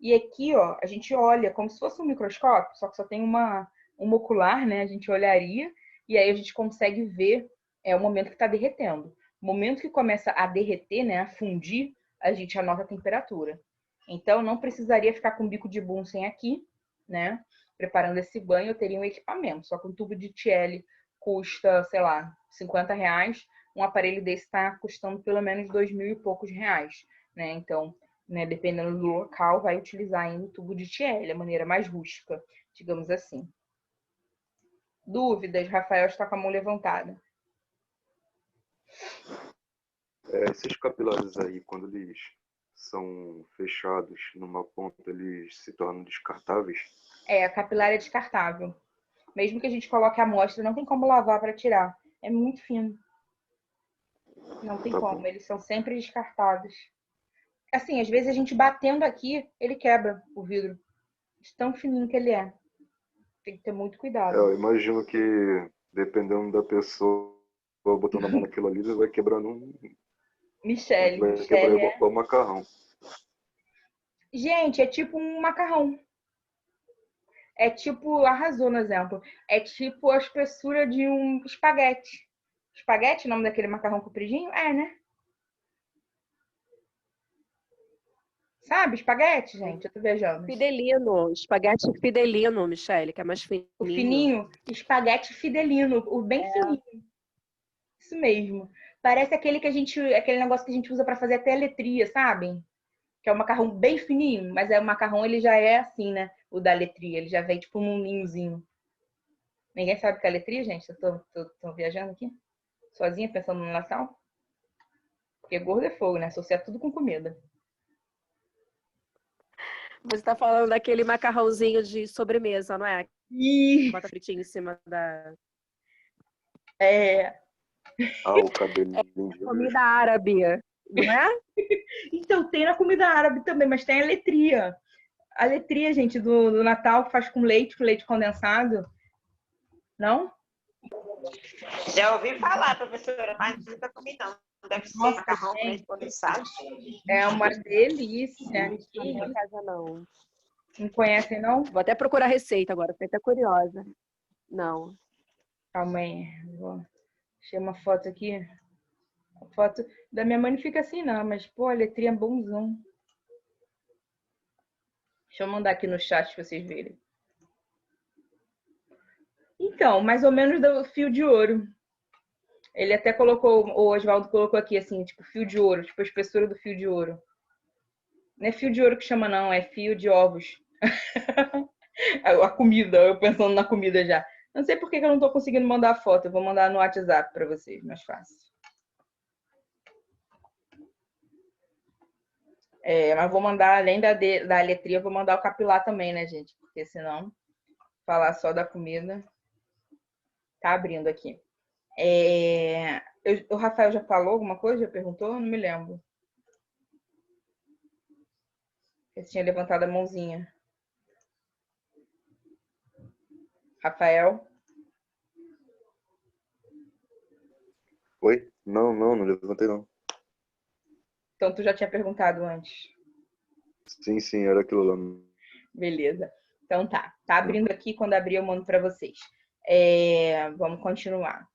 S1: E aqui, ó, a gente olha como se fosse um microscópio, só que só tem um ocular, né? A gente olharia e aí a gente consegue ver o momento que está derretendo. No momento que começa a derreter, né, a fundir, a gente anota a temperatura. Então, não precisaria ficar com bico de Bunsen aqui, né? Preparando esse banho, eu teria um equipamento. Só que um tubo de Thiele custa, sei lá, R$50. Um aparelho desse está custando pelo menos 2.000 e poucos reais, né? Então, né, dependendo do local, vai utilizar ainda o tubo de Thiele, a maneira mais rústica, digamos assim. Dúvidas? Rafael está com a mão levantada.
S12: Esses capilares aí, quando eles são fechados numa ponta, eles se tornam descartáveis?
S1: A capilar é descartável. Mesmo que a gente coloque a amostra, não tem como lavar para tirar. É muito fino. Não tem como. Eles são sempre descartados. Assim, às vezes a gente batendo aqui, ele quebra o vidro. De tão fininho que ele é. Tem que ter muito cuidado.
S12: Eu imagino que, dependendo da pessoa, botando a mão naquilo ali, vai quebrando um...
S1: Michele
S12: vai quebrar igual macarrão.
S1: Gente, é tipo um macarrão. É tipo, arrasou no exemplo. É tipo a espessura de um espaguete. Espaguete, o nome daquele macarrão compridinho? É, né? Sabe, espaguete, gente? Eu tô viajando.
S5: Fidelino, espaguete fidelino, Michele, que é mais fininho.
S1: O fininho, espaguete fidelino, o bem fininho. Isso mesmo. Parece aquele negócio que a gente usa para fazer até letria, sabem? Que é um macarrão bem fininho, mas o macarrão ele já é assim, né? O da letria, ele já vem tipo num ninhozinho. Ninguém sabe o que é letria, gente? Eu tô viajando aqui? Sozinha, pensando no Natal? Porque gordo é fogo, né? Associa tudo com comida.
S5: Você tá falando daquele macarrãozinho de sobremesa, não é?
S1: Ih!
S5: Bota fritinho em cima da...
S12: O cabelinho de
S5: comida árabe, não é?
S1: Então, tem na comida árabe também, mas tem a letria. A letria, gente, do Natal, que faz com leite condensado. Não?
S11: Já ouvi falar, professora, mas nunca comi não. Deve ser macarrão com leite condensado.
S1: É uma delícia.
S5: Não casa não.
S1: Não conhecem, não?
S5: Vou até procurar a receita agora, fiquei até curiosa. Não.
S1: Calma aí. Achei uma foto aqui. A foto da minha mãe não fica assim, não, mas, pô, a letrinha é bonzão. Deixa eu mandar aqui no chat pra vocês verem. Então, mais ou menos do fio de ouro. Ele até colocou, o Oswaldo colocou aqui, assim, tipo, fio de ouro, tipo, a espessura do fio de ouro. Não é fio de ouro que chama, não, é fio de ovos. A comida, eu pensando na comida já. Não sei por que eu não tô conseguindo mandar a foto. Eu vou mandar no WhatsApp pra vocês, mais fácil. Mas vou mandar, além da letria, eu vou mandar o capilar também, né, gente? Porque senão, falar só da comida. Tá abrindo aqui. O Rafael já falou alguma coisa? Já perguntou? Não me lembro. Ele tinha levantado a mãozinha. Rafael?
S12: Oi? Não levantei não.
S1: Então tu já tinha perguntado antes.
S12: Sim, era aquilo lá.
S1: Beleza. Então tá. Tá abrindo aqui, quando abrir eu mando para vocês. Vamos continuar.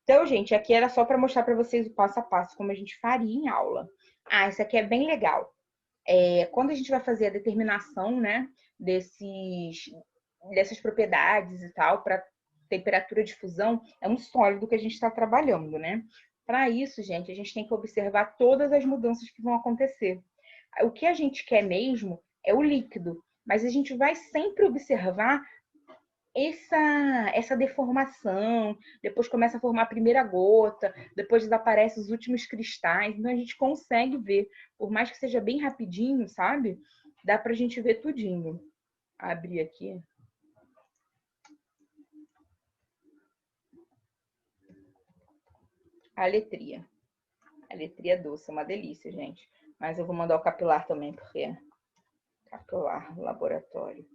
S1: Então, gente, aqui era só para mostrar para vocês o passo a passo, como a gente faria em aula. Isso aqui é bem legal. Quando a gente vai fazer a determinação, né, dessas propriedades e tal, para temperatura de fusão, é um sólido que a gente está trabalhando, né? Para isso, gente, a gente tem que observar todas as mudanças que vão acontecer. O que a gente quer mesmo é o líquido, mas a gente vai sempre observar essa deformação, depois começa a formar a primeira gota, depois desaparecem os últimos cristais, então a gente consegue ver, por mais que seja bem rapidinho, sabe? Dá pra gente ver tudinho. Abrir aqui. A letria. A letria doce, é uma delícia, gente. Mas eu vou mandar o capilar também, porque é capilar, laboratório.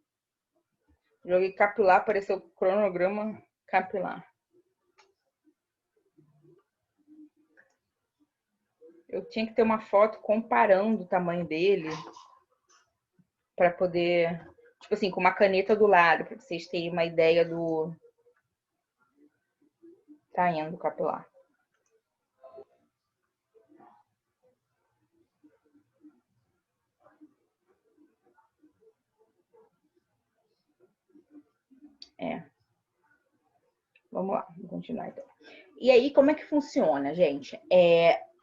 S1: Joguei capilar, apareceu cronograma capilar. Eu tinha que ter uma foto comparando o tamanho dele para poder, tipo assim, com uma caneta do lado, para vocês terem uma ideia do tamanho do capilar. Vamos lá, vou continuar então. E aí, como é que funciona, gente?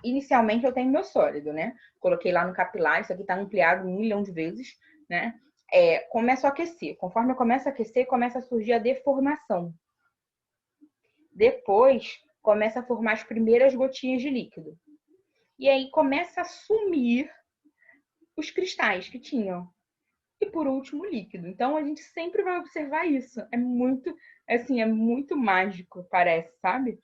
S1: Inicialmente eu tenho meu sólido, né? Coloquei lá no capilar, isso aqui tá ampliado 1 milhão de vezes, né? Começo a aquecer. Conforme eu começo a aquecer, começa a surgir a deformação. Depois, começa a formar as primeiras gotinhas de líquido. E aí começa a sumir os cristais que tinham. E por último, o líquido. Então, a gente sempre vai observar isso. É muito, assim, é muito mágico, parece, sabe?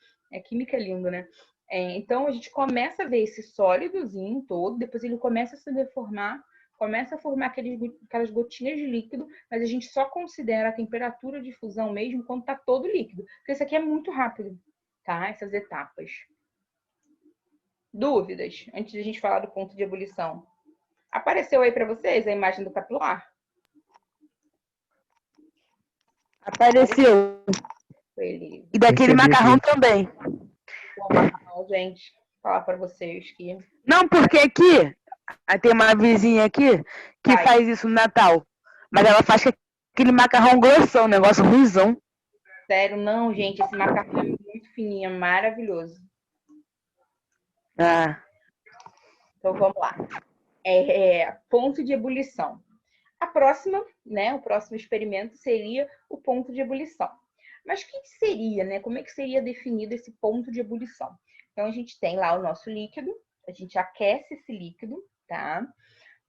S1: Química é lindo, né? Então, a gente começa a ver esse sólidozinho todo, depois ele começa a se deformar, começa a formar aquelas gotinhas de líquido, mas a gente só considera a temperatura de fusão mesmo quando está todo líquido. Porque isso aqui é muito rápido, tá? Essas etapas. Dúvidas? Antes de a gente falar do ponto de ebulição. Apareceu aí para vocês a imagem do capilar?
S8: Apareceu.
S1: Ele...
S8: E daquele macarrão também.
S1: O macarrão, gente, vou falar para vocês que...
S8: Não, porque aqui, tem uma vizinha aqui que faz isso no Natal. Mas ela faz aquele macarrão grossão, um negócio ruizão.
S1: Sério, não, gente, esse macarrão é muito fininho, é maravilhoso. Então, vamos lá. Ponto de ebulição. A próxima, né, o próximo experimento seria o ponto de ebulição. Mas o que seria, né? Como é que seria definido esse ponto de ebulição? Então, a gente tem lá o nosso líquido, a gente aquece esse líquido, tá?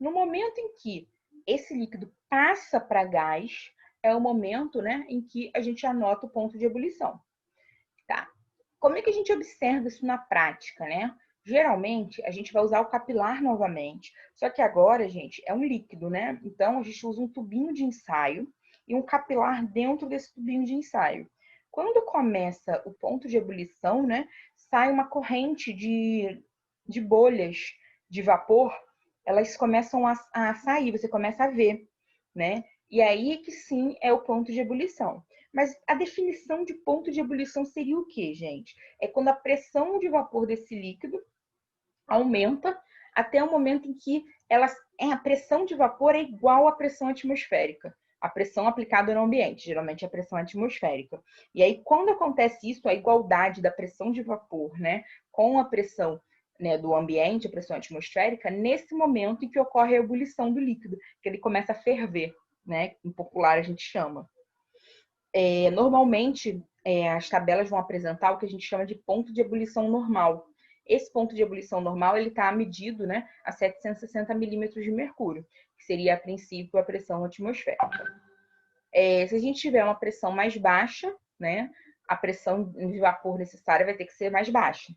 S1: No momento em que esse líquido passa para gás, é o momento, né, em que a gente anota o ponto de ebulição, tá? Como é que a gente observa isso na prática, né? Geralmente, a gente vai usar o capilar novamente, só que agora, gente, é um líquido, né? Então, a gente usa um tubinho de ensaio e um capilar dentro desse tubinho de ensaio. Quando começa o ponto de ebulição, né, sai uma corrente de bolhas de vapor, elas começam a sair, você começa a ver, né? E aí que sim é o ponto de ebulição. Mas a definição de ponto de ebulição seria o quê, gente? É quando a pressão de vapor desse líquido aumenta até o momento em que a pressão de vapor é igual à pressão atmosférica. A pressão aplicada no ambiente, geralmente é a pressão atmosférica. E aí, quando acontece isso, a igualdade da pressão de vapor, né, com a pressão, né, do ambiente, a pressão atmosférica, nesse momento em que ocorre a ebulição do líquido, que ele começa a ferver, né, em popular a gente chama. Normalmente, as tabelas vão apresentar o que a gente chama de ponto de ebulição normal. Esse ponto de ebulição normal, ele está medido, né, a 760 milímetros de mercúrio, que seria, a princípio, a pressão atmosférica. Se a gente tiver uma pressão mais baixa, né, a pressão de vapor necessária vai ter que ser mais baixa.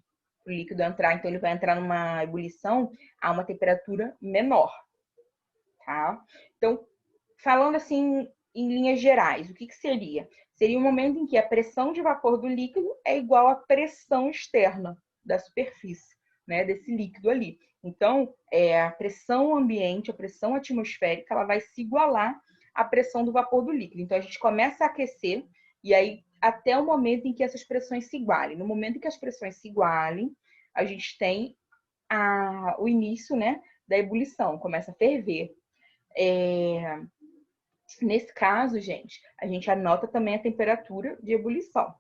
S1: O líquido entrar, então ele vai entrar numa ebulição a uma temperatura menor, tá? Então, falando assim em linhas gerais, o que seria? Seria o momento em que a pressão de vapor do líquido é igual à pressão externa da superfície, né, desse líquido ali. Então, a pressão ambiente, a pressão atmosférica, ela vai se igualar à pressão do vapor do líquido. Então, a gente começa a aquecer e aí até o momento em que essas pressões se igualem. No momento em que as pressões se igualem, a gente tem o início, né, da ebulição, começa a ferver. Nesse caso, gente, a gente anota também a temperatura de ebulição.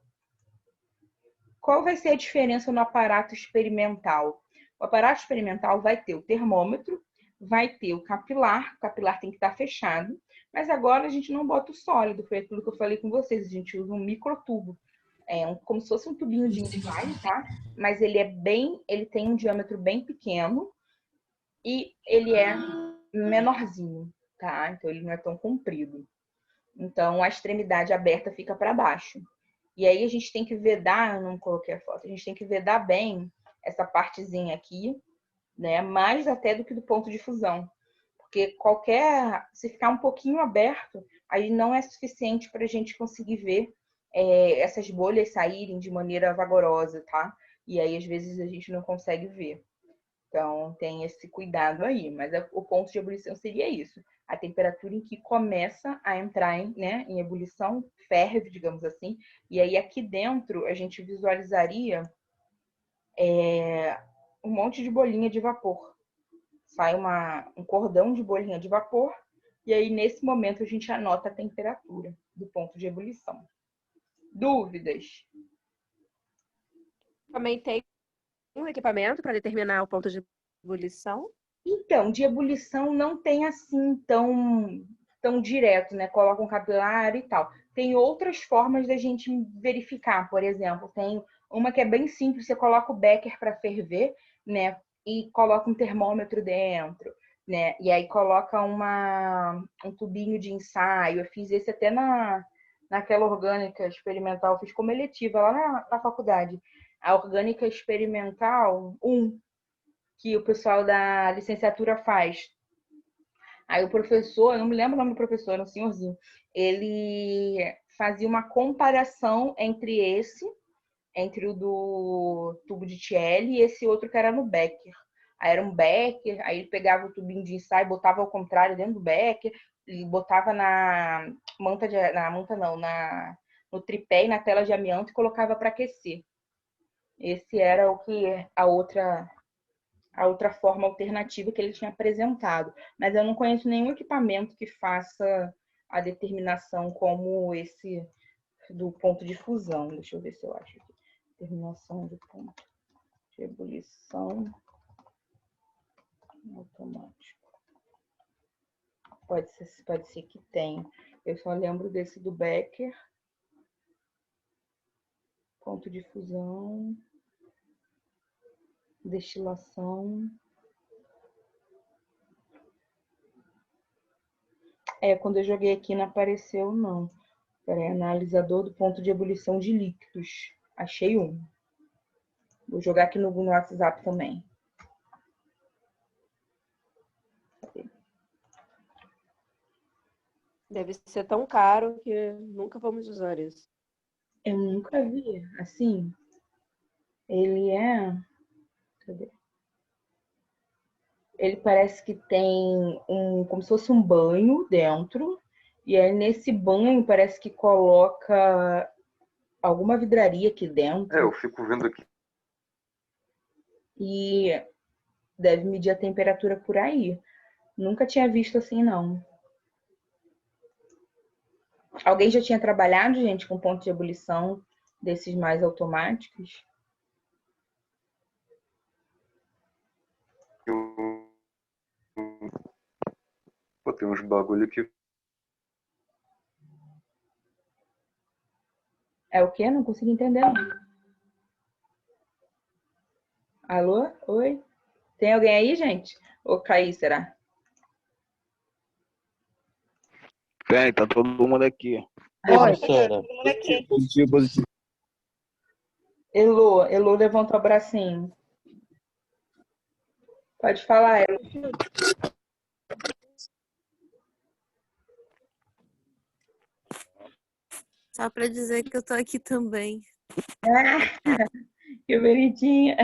S1: Qual vai ser a diferença no aparato experimental? O aparato experimental vai ter o termômetro, vai ter o capilar tem que estar fechado, mas agora a gente não bota o sólido, foi aquilo que eu falei com vocês, a gente usa um microtubo, como se fosse um tubinho de ensaio, tá? Mas ele tem um diâmetro bem pequeno e ele é menorzinho, tá? Então ele não é tão comprido. Então a extremidade aberta fica para baixo. E aí a gente tem que vedar, eu não coloquei a foto, a gente tem que vedar bem essa partezinha aqui, né? Mais até do que do ponto de fusão. Porque se ficar um pouquinho aberto, aí não é suficiente para a gente conseguir ver essas bolhas saírem de maneira vagarosa, tá? E aí às vezes a gente não consegue ver. Então tem esse cuidado aí, mas o ponto de ebulição seria isso. A temperatura em que começa a entrar em ebulição, ferve, digamos assim, e aí aqui dentro a gente visualizaria um monte de bolinha de vapor. Sai um cordão de bolinha de vapor E aí, nesse momento, a gente anota a temperatura do ponto de ebulição. Dúvidas?
S5: Também tem um equipamento para determinar o ponto de ebulição?
S1: Então, de ebulição não tem assim tão direto, né? Coloca um capilar e tal. Tem outras formas da gente verificar, por exemplo, tem uma que é bem simples, você coloca o becker para ferver, né? E coloca um termômetro dentro, né? E aí coloca um tubinho de ensaio. Eu fiz esse até naquela orgânica experimental, fiz como eletiva lá na faculdade. A orgânica experimental 1, que o pessoal da licenciatura faz. Aí o professor, eu não me lembro o nome do professor, era um senhorzinho, ele fazia uma comparação entre o do tubo de Thiele e esse outro que era no becker. Aí era um becker, aí ele pegava o tubinho de ensaio, botava ao contrário dentro do becker, e botava no tripé e na tela de amianto e colocava para aquecer. Esse era o que a outra forma alternativa que ele tinha apresentado. Mas eu não conheço nenhum equipamento que faça a determinação como esse do ponto de fusão. Deixa eu ver se eu acho aqui. Determinação do ponto de ebulição automático. Pode ser que tenha. Eu só lembro desse do Becker. Ponto de fusão. Destilação. Quando eu joguei aqui não apareceu, não. Peraí, analisador do ponto de ebulição de líquidos. Achei um. Vou jogar aqui no WhatsApp também.
S5: Deve ser tão caro que nunca vamos usar isso.
S1: Eu nunca vi. Assim, ele é... Cadê? Ele parece que tem como se fosse um banho dentro. E aí, nesse banho, parece que coloca alguma vidraria aqui dentro.
S12: Eu fico vendo aqui.
S1: E deve medir a temperatura por aí. Nunca tinha visto assim, não. Alguém já tinha trabalhado, gente, com ponto de ebulição desses mais automáticos?
S12: Pô, tem uns bagulho que...
S1: É o quê? Não consigo entender, não. Alô? Oi? Tem alguém aí, gente? Ou caí, será?
S4: Tem, tá todo mundo aqui.
S1: Oi,
S11: Todo mundo aqui.
S4: Positivo, positivo.
S1: Elô levantou o bracinho. Pode falar, Elô.
S13: Só para dizer que eu tô aqui também.
S1: Que bonitinha.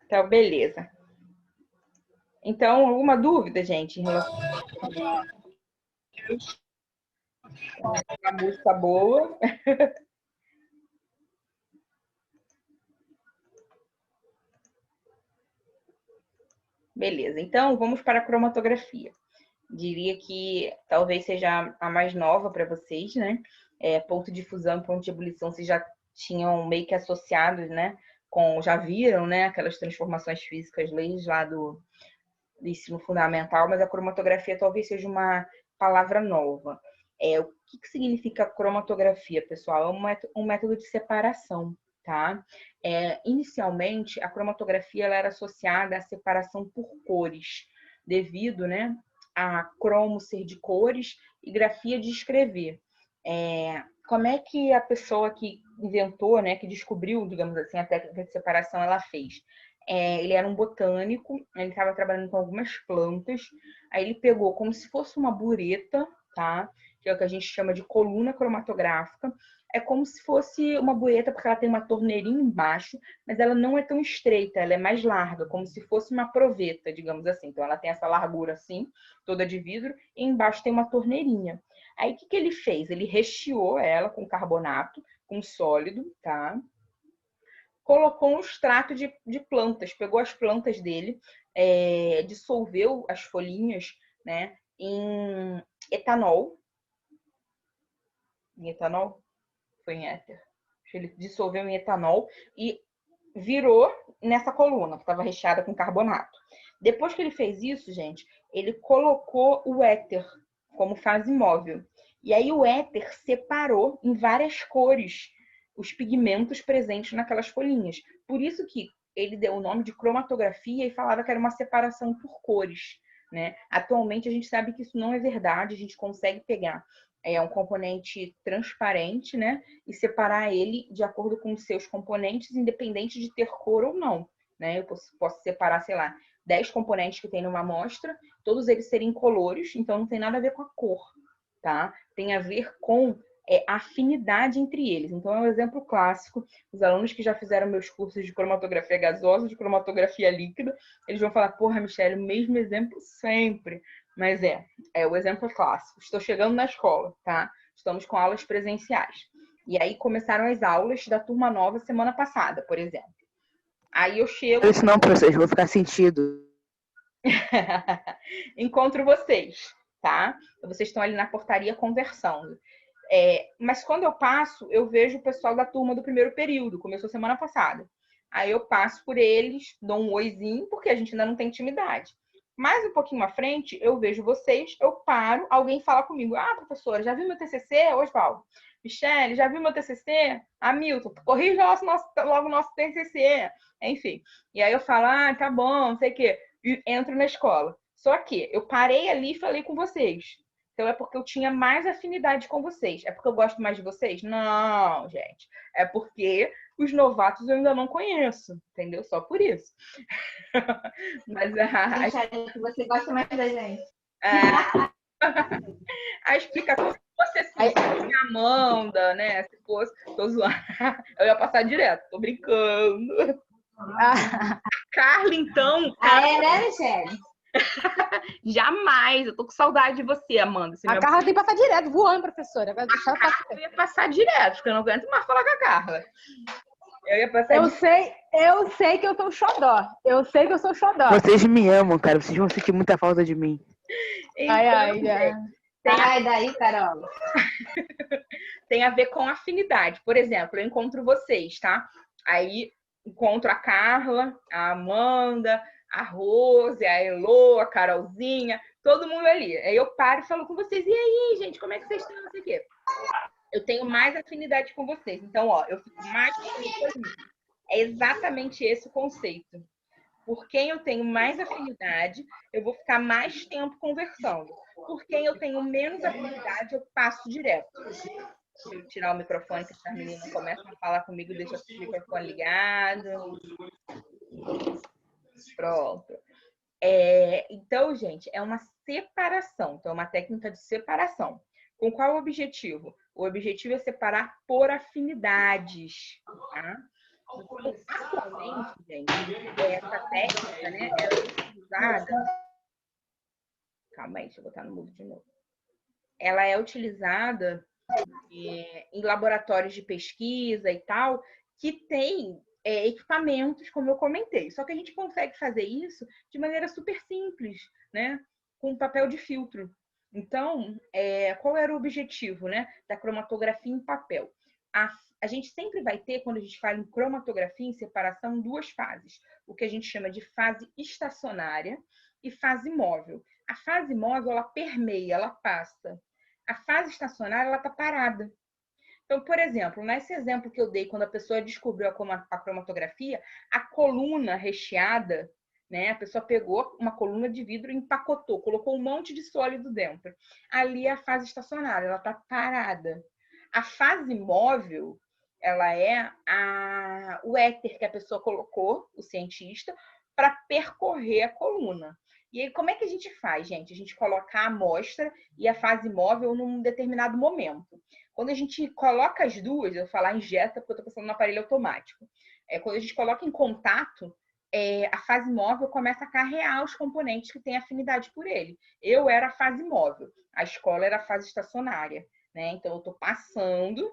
S1: Então, beleza. Então, alguma dúvida, gente, em relação a música boa? Beleza, então vamos para a cromatografia. Diria que talvez seja a mais nova para vocês, né? Ponto de fusão e ponto de ebulição vocês já tinham meio que associados, né? Já viram, né? Aquelas transformações físicas lá do ensino fundamental, mas a cromatografia talvez seja uma palavra nova. O que significa cromatografia, pessoal? É um método de separação, tá? Inicialmente, a cromatografia ela era associada à separação por cores, devido, né, a cromo ser de cores e grafia de escrever. Como é que a pessoa que inventou, né, que descobriu, digamos assim, a técnica de separação, ela fez? Ele era um botânico, ele estava trabalhando com algumas plantas, aí ele pegou como se fosse uma bureta, tá? Que é o que a gente chama de coluna cromatográfica. É como se fosse uma bureta, porque ela tem uma torneirinha embaixo, mas ela não é tão estreita, ela é mais larga, como se fosse uma proveta, digamos assim. Então ela tem essa largura assim, toda de vidro, e embaixo tem uma torneirinha. Aí o que ele fez? Ele recheou ela com carbonato, com sólido, tá? colocou um extrato de plantas, pegou as plantas dele, dissolveu as folhinhas, né, em etanol. Em etanol? Foi em éter. Ele dissolveu em etanol e virou nessa coluna, que estava recheada com carbonato. Depois que ele fez isso, gente, ele colocou o éter como fase móvel. E aí o éter separou em várias cores os pigmentos presentes naquelas folhinhas. Por isso que ele deu o nome de cromatografia e falava que era uma separação por cores, né? Atualmente a gente sabe que isso não é verdade, a gente consegue pegar um componente transparente, né? E separar ele de acordo com os seus componentes, independente de ter cor ou não, né? Eu posso separar, sei lá, 10 componentes que tem numa amostra, todos eles serem incolores, então não tem nada a ver com a cor, tá? Tem a ver com a afinidade entre eles. Então é um exemplo clássico. Os alunos que já fizeram meus cursos de cromatografia gasosa, de cromatografia líquida, eles vão falar, porra, Michele, o mesmo exemplo sempre. Mas o exemplo clássico. Estou chegando na escola, tá? Estamos com aulas presenciais. E aí começaram as aulas da turma nova semana passada, por exemplo. Aí eu chego...
S8: Isso não, professor, eu vou ficar sentido.
S1: Encontro vocês, tá? Vocês estão ali na portaria conversando. Mas quando eu passo, eu vejo o pessoal da turma do primeiro período, começou semana passada. Aí eu passo por eles, dou um oizinho, porque a gente ainda não tem intimidade. Mais um pouquinho à frente, eu vejo vocês, eu paro, alguém fala comigo. Ah, professora, já viu meu TCC? Osvaldo. Michele, já viu meu TCC? Hamilton, corrija logo o nosso TCC. Enfim. E aí eu falo, ah, tá bom, não sei o quê. E entro na escola. Só que eu parei ali e falei com vocês. Então é porque eu tinha mais afinidade com vocês. É porque eu gosto mais de vocês? Não, gente. É porque os novatos eu ainda não conheço, entendeu? Só por isso. Mas
S7: você gosta mais da gente.
S1: A explicação, se fosse assim, se Amanda, né? Se fosse, tô zoando. Eu ia passar direto, tô brincando. Carla, então.
S7: Né, Michele?
S1: Jamais, eu tô com saudade de você, Amanda.
S5: A Carla tem que passar direto, voando, professora. Vai deixar
S1: eu ia passar direto, porque eu não aguento mais falar com a Carla.
S5: Eu sei que eu sou xodó. Eu sei que eu sou xodó.
S8: Vocês me amam, cara. Vocês vão sentir muita falta de mim.
S1: Então,
S7: Sai daí, Carol.
S1: Tem a ver com afinidade. Por exemplo, eu encontro vocês, tá? Aí encontro a Carla, a Amanda, a Rose, a Elô, a Carolzinha, todo mundo ali. Aí eu paro e falo com vocês. E aí, gente, como é que vocês estão? Não sei o quê. Eu tenho mais afinidade com vocês. Então, ó, eu fico mais comigo. É exatamente esse o conceito. Por quem eu tenho mais afinidade, eu vou ficar mais tempo conversando. Por quem eu tenho menos afinidade, eu passo direto. Deixa eu tirar o microfone, que essas meninas começam a falar comigo, deixa o microfone ligado. Pronto. Então, gente, é uma separação. Então, é uma técnica de separação. Com qual objetivo? O objetivo é separar por afinidades, tá? Então, atualmente, gente, essa técnica, né, ela é utilizada... Calma aí, deixa eu botar no mudo de novo. Ela é utilizada em laboratórios de pesquisa e tal, que tem equipamentos, como eu comentei. Só que a gente consegue fazer isso de maneira super simples, né? Com papel de filtro. Então, qual era o objetivo, né, da cromatografia em papel? A gente sempre vai ter, quando a gente fala em cromatografia, em separação, duas fases. O que a gente chama de fase estacionária e fase móvel. A fase móvel, ela permeia, ela passa. A fase estacionária, ela está parada. Então, por exemplo, nesse exemplo que eu dei, quando a pessoa descobriu a cromatografia, a coluna recheada, né? A pessoa pegou uma coluna de vidro e empacotou, colocou um monte de sólido dentro. Ali é a fase estacionária, ela está parada. A fase móvel, ela é o éter que a pessoa colocou, o cientista, para percorrer a coluna. E aí, como é que a gente faz, gente? A gente coloca a amostra e a fase móvel num determinado momento. Quando a gente coloca as duas, eu vou falar injeta, porque eu estou pensando no aparelho automático. Quando a gente coloca em contato, a fase móvel começa a carrear os componentes que têm afinidade por ele. Eu era a fase móvel, a escola era a fase estacionária, né? Então, eu estou passando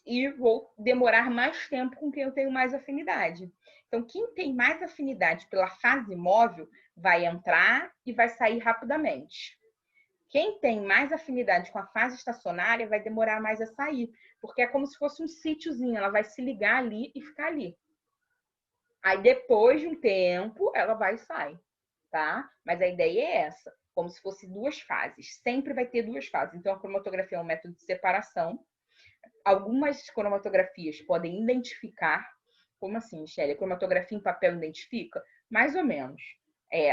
S1: e vou demorar mais tempo com quem eu tenho mais afinidade. Então, quem tem mais afinidade pela fase móvel vai entrar e vai sair rapidamente. Quem tem mais afinidade com a fase estacionária vai demorar mais a sair, porque é como se fosse um sítiozinho, ela vai se ligar ali e ficar ali. Aí, depois de um tempo, ela vai e sai, tá? Mas a ideia é essa, como se fosse duas fases. Sempre vai ter duas fases. Então, a cromatografia é um método de separação. Algumas cromatografias podem identificar. Como assim, Michele? A cromatografia em papel identifica? Mais ou menos.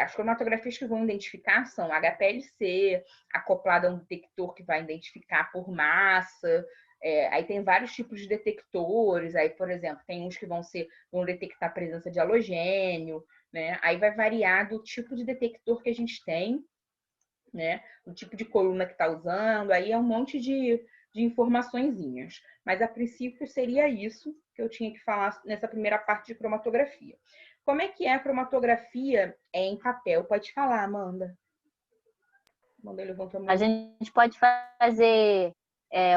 S1: As cromatografias que vão identificar são HPLC, acoplada a um detector que vai identificar por massa. Aí tem vários tipos de detectores. Aí, por exemplo, tem uns que vão detectar a presença de halogênio, né? Aí vai variar do tipo de detector que a gente tem, né? O tipo de coluna que está usando. Aí é um monte de informaçõezinhas. Mas, a princípio, seria isso que eu tinha que falar nessa primeira parte de cromatografia. Como é que é a cromatografia em papel? Pode falar, Amanda. Amanda levantou a mão.
S7: A gente pode fazer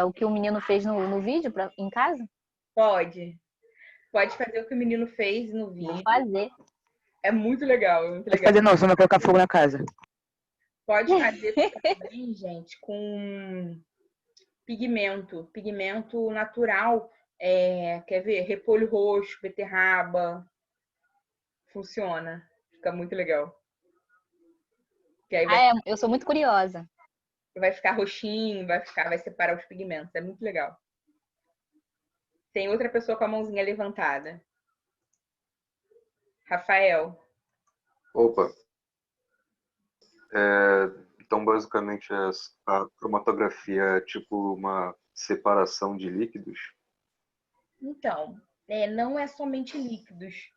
S7: o que o menino fez no vídeo em casa?
S1: Pode. Pode fazer o que o menino fez no vídeo.
S7: Vou fazer.
S1: É muito legal, é muito
S8: Pode
S1: legal.
S8: fazer não, senão vai colocar fogo na casa.
S1: Pode fazer também, gente, com pigmento natural. Quer ver? Repolho roxo, beterraba. Funciona. Fica muito legal. Que aí
S7: Eu sou muito curiosa.
S1: vai ficar roxinho, vai separar os pigmentos. É muito legal. Tem outra pessoa com a mãozinha levantada. Rafael.
S12: Opa. Então, basicamente, a cromatografia é tipo uma separação de líquidos?
S1: Então, não é somente líquidos.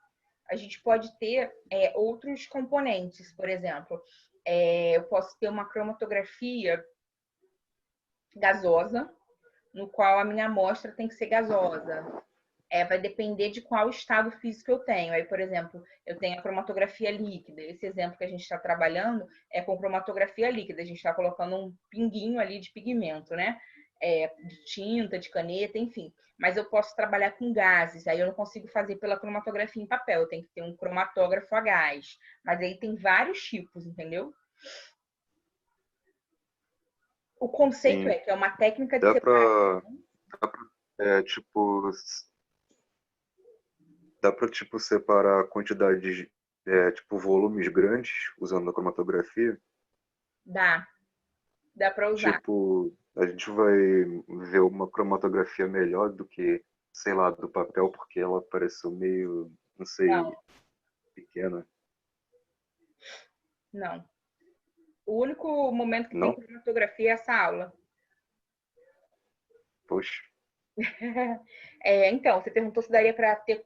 S1: A gente pode ter outros componentes. Por exemplo, eu posso ter uma cromatografia gasosa, no qual a minha amostra tem que ser gasosa. Vai depender de qual estado físico eu tenho. Aí, por exemplo, eu tenho a cromatografia líquida. Esse exemplo que a gente está trabalhando é com cromatografia líquida. A gente está colocando um pinguinho ali de pigmento, né? De tinta, de caneta, enfim. Mas eu posso trabalhar com gases. Aí eu não consigo fazer pela cromatografia em papel. Eu tenho que ter um cromatógrafo a gás. Mas aí tem vários tipos, entendeu? O conceito
S12: Sim.
S1: que é uma técnica de separação.
S12: Dá para separar quantidades, volumes grandes usando a cromatografia?
S1: Dá para usar.
S12: A gente vai ver uma cromatografia melhor do que, sei lá, do papel, porque ela pareceu meio, não sei, pequena.
S1: Não. O único momento que tem cromatografia é essa aula.
S12: Poxa.
S1: Então, você perguntou se daria para ter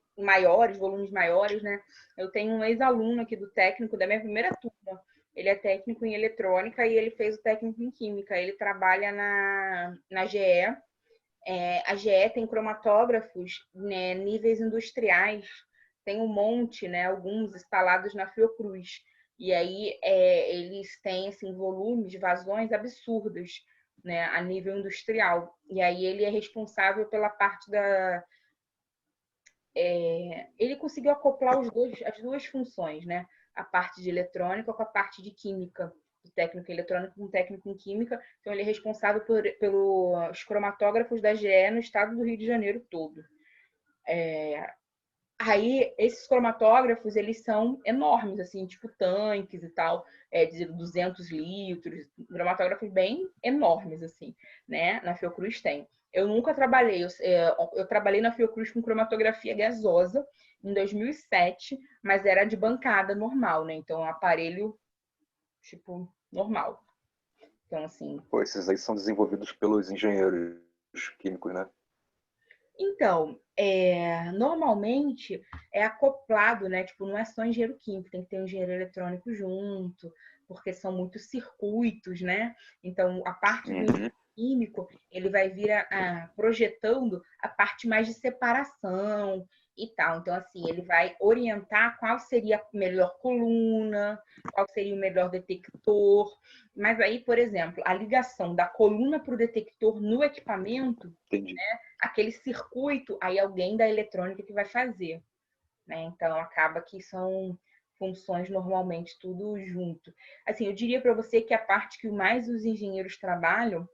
S1: volumes maiores, né? Eu tenho um ex-aluno aqui do técnico da minha primeira turma. Ele é técnico em eletrônica e ele fez o técnico em química. Ele trabalha na GE. A GE tem cromatógrafos, né, níveis industriais. Tem um monte, né? Alguns instalados na Fiocruz. E aí eles têm assim, volumes, vazões absurdos, né, a nível industrial. E aí ele é responsável pela parte da... ele conseguiu acoplar as duas funções, né? A parte de eletrônica com a parte de química, do técnico em eletrônica com o técnico em química. Então ele é responsável pelos cromatógrafos da GE no estado do Rio de Janeiro todo. Aí, esses cromatógrafos, eles são enormes, assim, tipo tanques e tal, de 200 litros, cromatógrafos bem enormes, assim, né? Na Fiocruz tem. Eu nunca trabalhei, eu trabalhei na Fiocruz com cromatografia gasosa em 2007, mas era de bancada normal, né? Então, um aparelho, tipo, normal. Então, assim...
S12: Pô, esses aí são desenvolvidos pelos engenheiros químicos, né?
S1: Então, normalmente é acoplado, né? Tipo, não é só engenheiro químico, tem que ter um engenheiro eletrônico junto, porque são muitos circuitos, né? Então, a parte do engenheiro químico, ele vai vir projetando a parte mais de separação e tal. Então, assim, ele vai orientar qual seria a melhor coluna, qual seria o melhor detector. Mas aí, por exemplo, a ligação da coluna para o detector no equipamento, né, aquele circuito, aí alguém da eletrônica que vai fazer, né? Então, acaba que são funções normalmente tudo junto. Assim, eu diria para você que a parte que mais os engenheiros trabalham,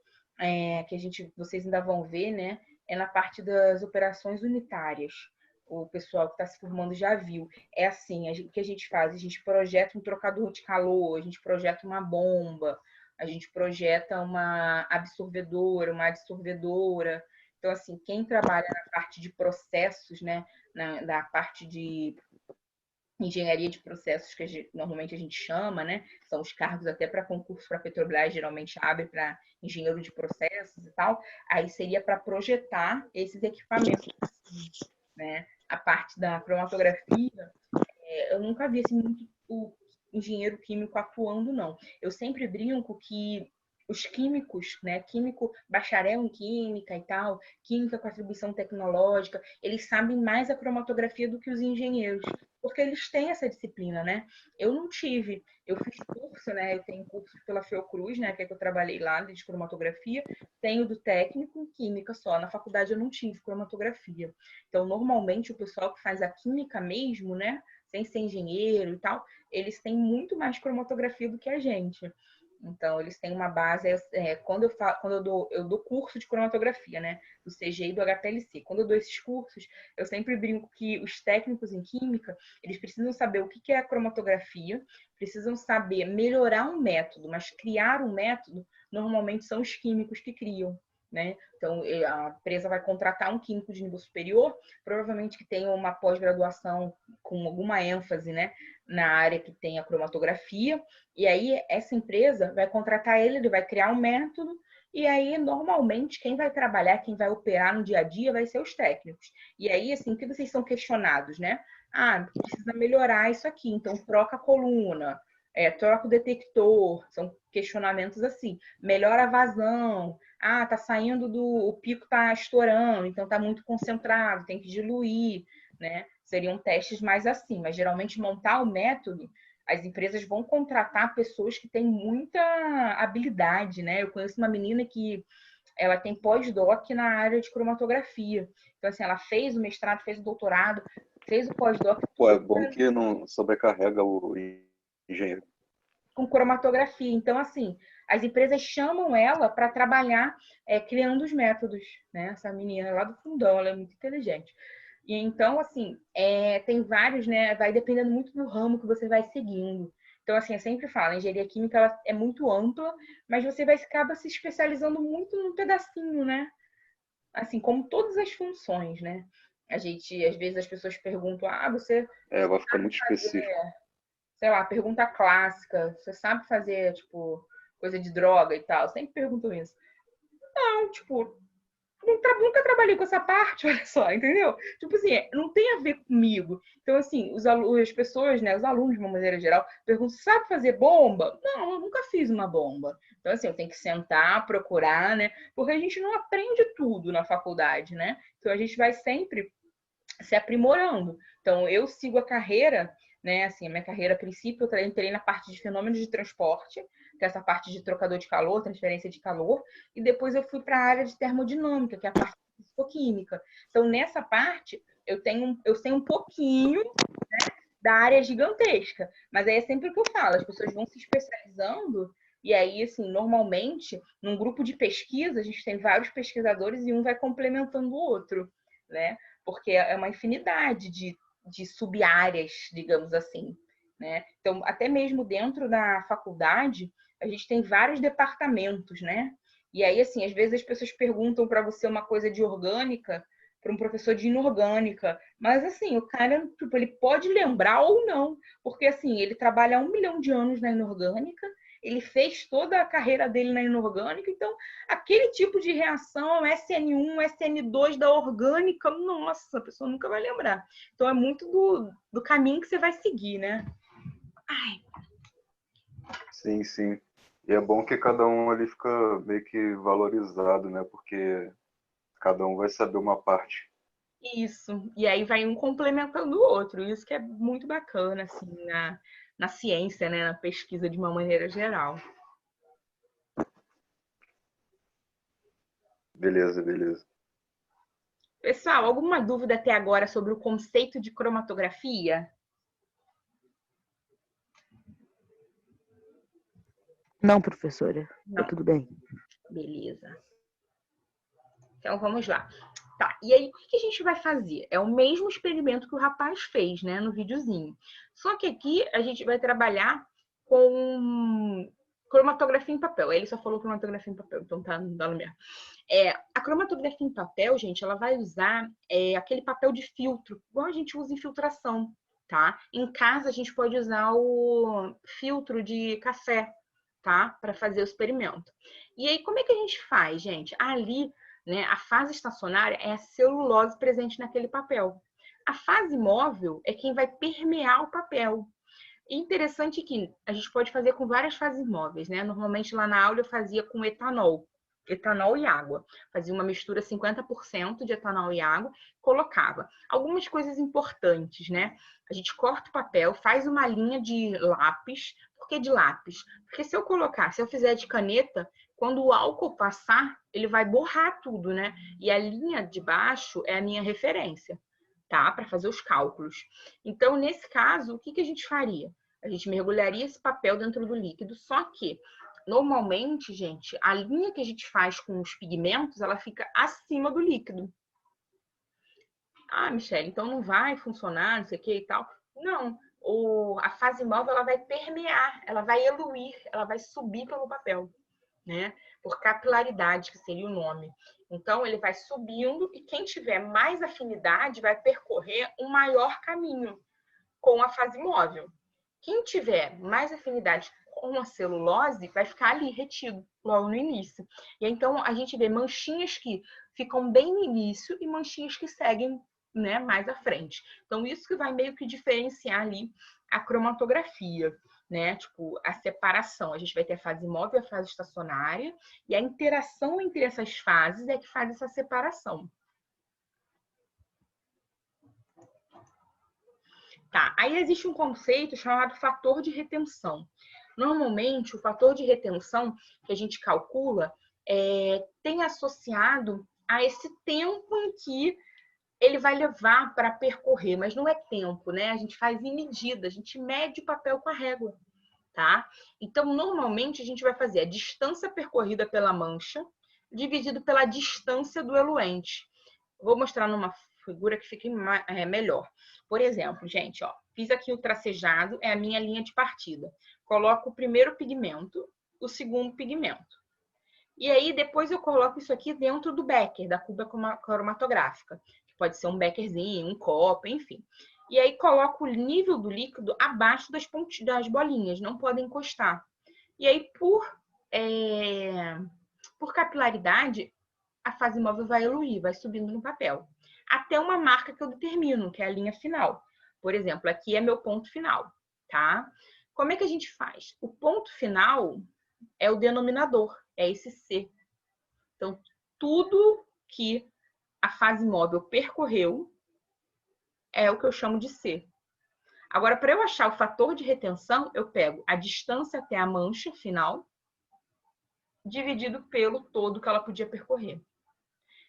S1: vocês ainda vão ver, né, é na parte das operações unitárias. O pessoal que está se formando já viu. É assim, o que a gente faz? A gente projeta um trocador de calor, a gente projeta uma bomba, a gente projeta uma absorvedora, uma adsorvedora. Então, assim, quem trabalha na parte de processos, né, da parte de engenharia de processos, que normalmente a gente chama, né? São os cargos até para concurso para Petrobras, geralmente abre para engenheiro de processos e tal. Aí seria para projetar esses equipamentos, né? A parte da cromatografia, eu nunca vi assim, muito o engenheiro químico atuando, não. Eu sempre brinco que os químicos, né, químico, bacharel em química e tal, química com atribuição tecnológica, eles sabem mais a cromatografia do que os engenheiros, porque eles têm essa disciplina, né? Eu não tive, eu fiz curso, né, eu tenho curso pela Fiocruz, né, que é que eu trabalhei lá de cromatografia, tenho do técnico em química só, na faculdade eu não tive cromatografia. Então, normalmente, o pessoal que faz a química mesmo, né, sem ser engenheiro e tal, eles têm muito mais cromatografia do que a gente. Então, eles têm uma base. Quando eu dou curso de cromatografia, né? Do CG e do HPLC. Quando eu dou esses cursos, eu sempre brinco que os técnicos em química, eles precisam saber o que é a cromatografia, precisam saber melhorar um método, mas criar um método, normalmente são os químicos que criam. Né? Então, a empresa vai contratar um químico de nível superior, provavelmente que tenha uma pós-graduação com alguma ênfase, né, na área que tem a cromatografia, e aí essa empresa vai contratar ele vai criar um método, e aí, normalmente, quem vai trabalhar, quem vai operar no dia a dia vai ser os técnicos. E aí, assim, o que vocês são questionados, né? Ah, precisa melhorar isso aqui, então troca a coluna, troca o detector, são questionamentos assim. Melhora a vazão, tá saindo o pico tá estourando, então tá muito concentrado, tem que diluir, né? Seriam testes mais assim, mas geralmente montar o método, as empresas vão contratar pessoas que têm muita habilidade, né? Eu conheço uma menina que ela tem pós-doc na área de cromatografia. Então, assim, ela fez o mestrado, fez o doutorado, fez o pós-doc.
S12: Pô, é bom que não sobrecarrega o engenheiro.
S1: Com cromatografia. Então, assim, as empresas chamam ela para trabalhar criando os métodos, né? Essa menina lá do fundão, ela é muito inteligente. E então, assim, tem vários, né? Vai dependendo muito do ramo que você vai seguindo. Então, assim, eu sempre falo, a engenharia química ela é muito ampla, mas você acaba se especializando muito num pedacinho, né? Assim, como todas as funções, né? Às vezes as pessoas perguntam, você
S12: vai ficando muito específico.
S1: Sei lá, pergunta clássica, você sabe fazer, tipo, coisa de droga e tal? Sempre perguntam isso. Não, tipo, nunca trabalhei com essa parte, olha só, entendeu? Tipo assim, não tem a ver comigo. Então, assim, as pessoas, né, os alunos, de uma maneira geral, perguntam, sabe fazer bomba? Não, eu nunca fiz uma bomba. Então, assim, eu tenho que sentar, procurar, né? Porque a gente não aprende tudo na faculdade, né? Então, a gente vai sempre se aprimorando. Então, eu sigo a carreira, né? Assim, a minha carreira, a princípio, eu entrei na parte de fenômenos de transporte, que é essa parte de trocador de calor, transferência de calor, e depois eu fui para a área de termodinâmica, que é a parte de físico-química. Então, nessa parte, eu sei um pouquinho, né, da área gigantesca, mas aí é sempre o que eu falo, as pessoas vão se especializando, e aí, assim, normalmente, num grupo de pesquisa, a gente tem vários pesquisadores e um vai complementando o outro, né? Porque é uma infinidade de sub-áreas, digamos assim, né? Então, até mesmo dentro da faculdade, a gente tem vários departamentos, né? E aí, assim, às vezes as pessoas perguntam para você uma coisa de orgânica, para um professor de inorgânica, mas assim, o cara, tipo, ele pode lembrar ou não, porque assim, ele trabalha há 1 milhão de anos na inorgânica, ele fez toda a carreira dele na inorgânica, então aquele tipo de reação, SN1, SN2 da orgânica, nossa, a pessoa nunca vai lembrar. Então é muito do caminho que você vai seguir, né? Ai.
S12: Sim, sim. E é bom que cada um ali fica meio que valorizado, né? Porque cada um vai saber uma parte.
S1: Isso. E aí vai um complementando o outro. Isso que é muito bacana, assim, na ciência, né? Na pesquisa de uma maneira geral.
S12: Beleza, beleza.
S1: Pessoal, alguma dúvida até agora sobre o conceito de cromatografia?
S8: Não, professora.
S1: Não.
S8: Tá tudo bem.
S1: Beleza. Então, vamos lá. Tá, e aí o que a gente vai fazer? É o mesmo experimento que o rapaz fez, né, no videozinho. Só que aqui a gente vai trabalhar com cromatografia em papel. Ele só falou cromatografia em papel, então tá dando mesmo. A cromatografia em papel, gente, ela vai usar aquele papel de filtro, igual a gente usa em filtração, tá? Em casa a gente pode usar o filtro de café, tá? Para fazer o experimento. E aí, como é que a gente faz, gente? Ali, né, a fase estacionária é a celulose presente naquele papel. A fase móvel é quem vai permear o papel. E interessante que a gente pode fazer com várias fases móveis, né? Normalmente lá na aula eu fazia com etanol e água. Fazia uma mistura 50% de etanol e água, colocava. Algumas coisas importantes, né? A gente corta o papel, faz uma linha de lápis. Por que de lápis? Porque se eu fizer de caneta, quando o álcool passar, ele vai borrar tudo, né? E a linha de baixo é a minha referência, tá? Para fazer os cálculos. Então, nesse caso, o que a gente faria? A gente mergulharia esse papel dentro do líquido, só que normalmente, gente, a linha que a gente faz com os pigmentos, ela fica acima do líquido. Ah, Michele, então não vai funcionar, não sei o que e tal. Não, a fase móvel ela vai permear, ela vai eluir, ela vai subir pelo papel, né? Por capilaridade, que seria o nome. Então, ele vai subindo e quem tiver mais afinidade vai percorrer um maior caminho com a fase móvel. Quem tiver mais afinidade com a celulose vai ficar ali retido, logo no início. E então a gente vê manchinhas que ficam bem no início e manchinhas que seguem, né, mais à frente. Então isso que vai meio que diferenciar ali a cromatografia, né? Tipo, a separação. A gente vai ter a fase móvel e a fase estacionária, e a interação entre essas fases é que faz essa separação. Tá, aí existe um conceito chamado fator de retenção. Normalmente, o fator de retenção que a gente calcula tem associado a esse tempo em que ele vai levar para percorrer, mas não é tempo, né? A gente faz em medida, a gente mede o papel com a régua, tá? Então, normalmente, a gente vai fazer a distância percorrida pela mancha dividido pela distância do eluente. Vou mostrar numa figura que fique melhor. Por exemplo, gente, ó, fiz aqui o tracejado, é a minha linha de partida. Coloco o primeiro pigmento, o segundo pigmento. E aí, depois eu coloco isso aqui dentro do becker, da cuba cromatográfica. Que pode ser um beckerzinho, um copo, enfim. E aí, coloco o nível do líquido abaixo das bolinhas, não podem encostar. E aí, por capilaridade, a fase móvel vai eluir, vai subindo no papel. Até uma marca que eu determino, que é a linha final. Por exemplo, aqui é meu ponto final, tá? Como é que a gente faz? O ponto final é o denominador, é esse C. Então, tudo que a fase móvel percorreu é o que eu chamo de C. Agora, para eu achar o fator de retenção, eu pego a distância até a mancha final, dividido pelo todo que ela podia percorrer.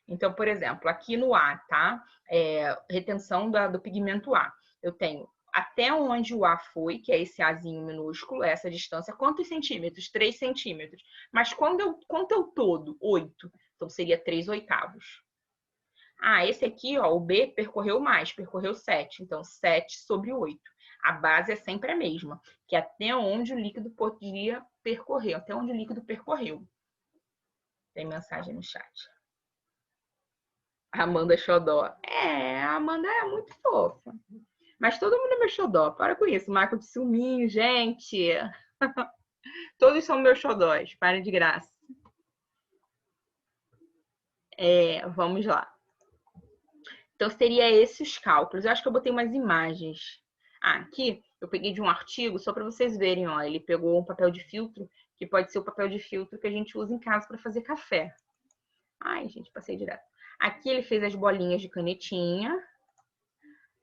S1: Então, por exemplo, aqui no A, tá? Retenção do pigmento A. Eu tenho até onde o A foi, que é esse Azinho minúsculo, essa distância. Quantos centímetros? 3 centímetros. Mas quanto é o todo? 8. Então, seria 3/8. Ah, esse aqui, ó, o B percorreu mais, percorreu 7. Então, 7/8. A base é sempre a mesma, que é até onde o líquido podia percorrer, até onde o líquido percorreu. Tem mensagem no chat. Amanda Xodó. A Amanda é muito fofa. Mas todo mundo é meu xodó. Para com isso. Marco de ciúminho, gente. Todos são meus xodós. Parem de graça. Vamos lá. Então, seria esses os cálculos. Eu acho que eu botei umas imagens. Aqui eu peguei de um artigo, só para vocês verem. Ó, ele pegou um papel de filtro, que pode ser o papel de filtro que a gente usa em casa para fazer café. Ai, gente, passei direto. Aqui ele fez as bolinhas de canetinha.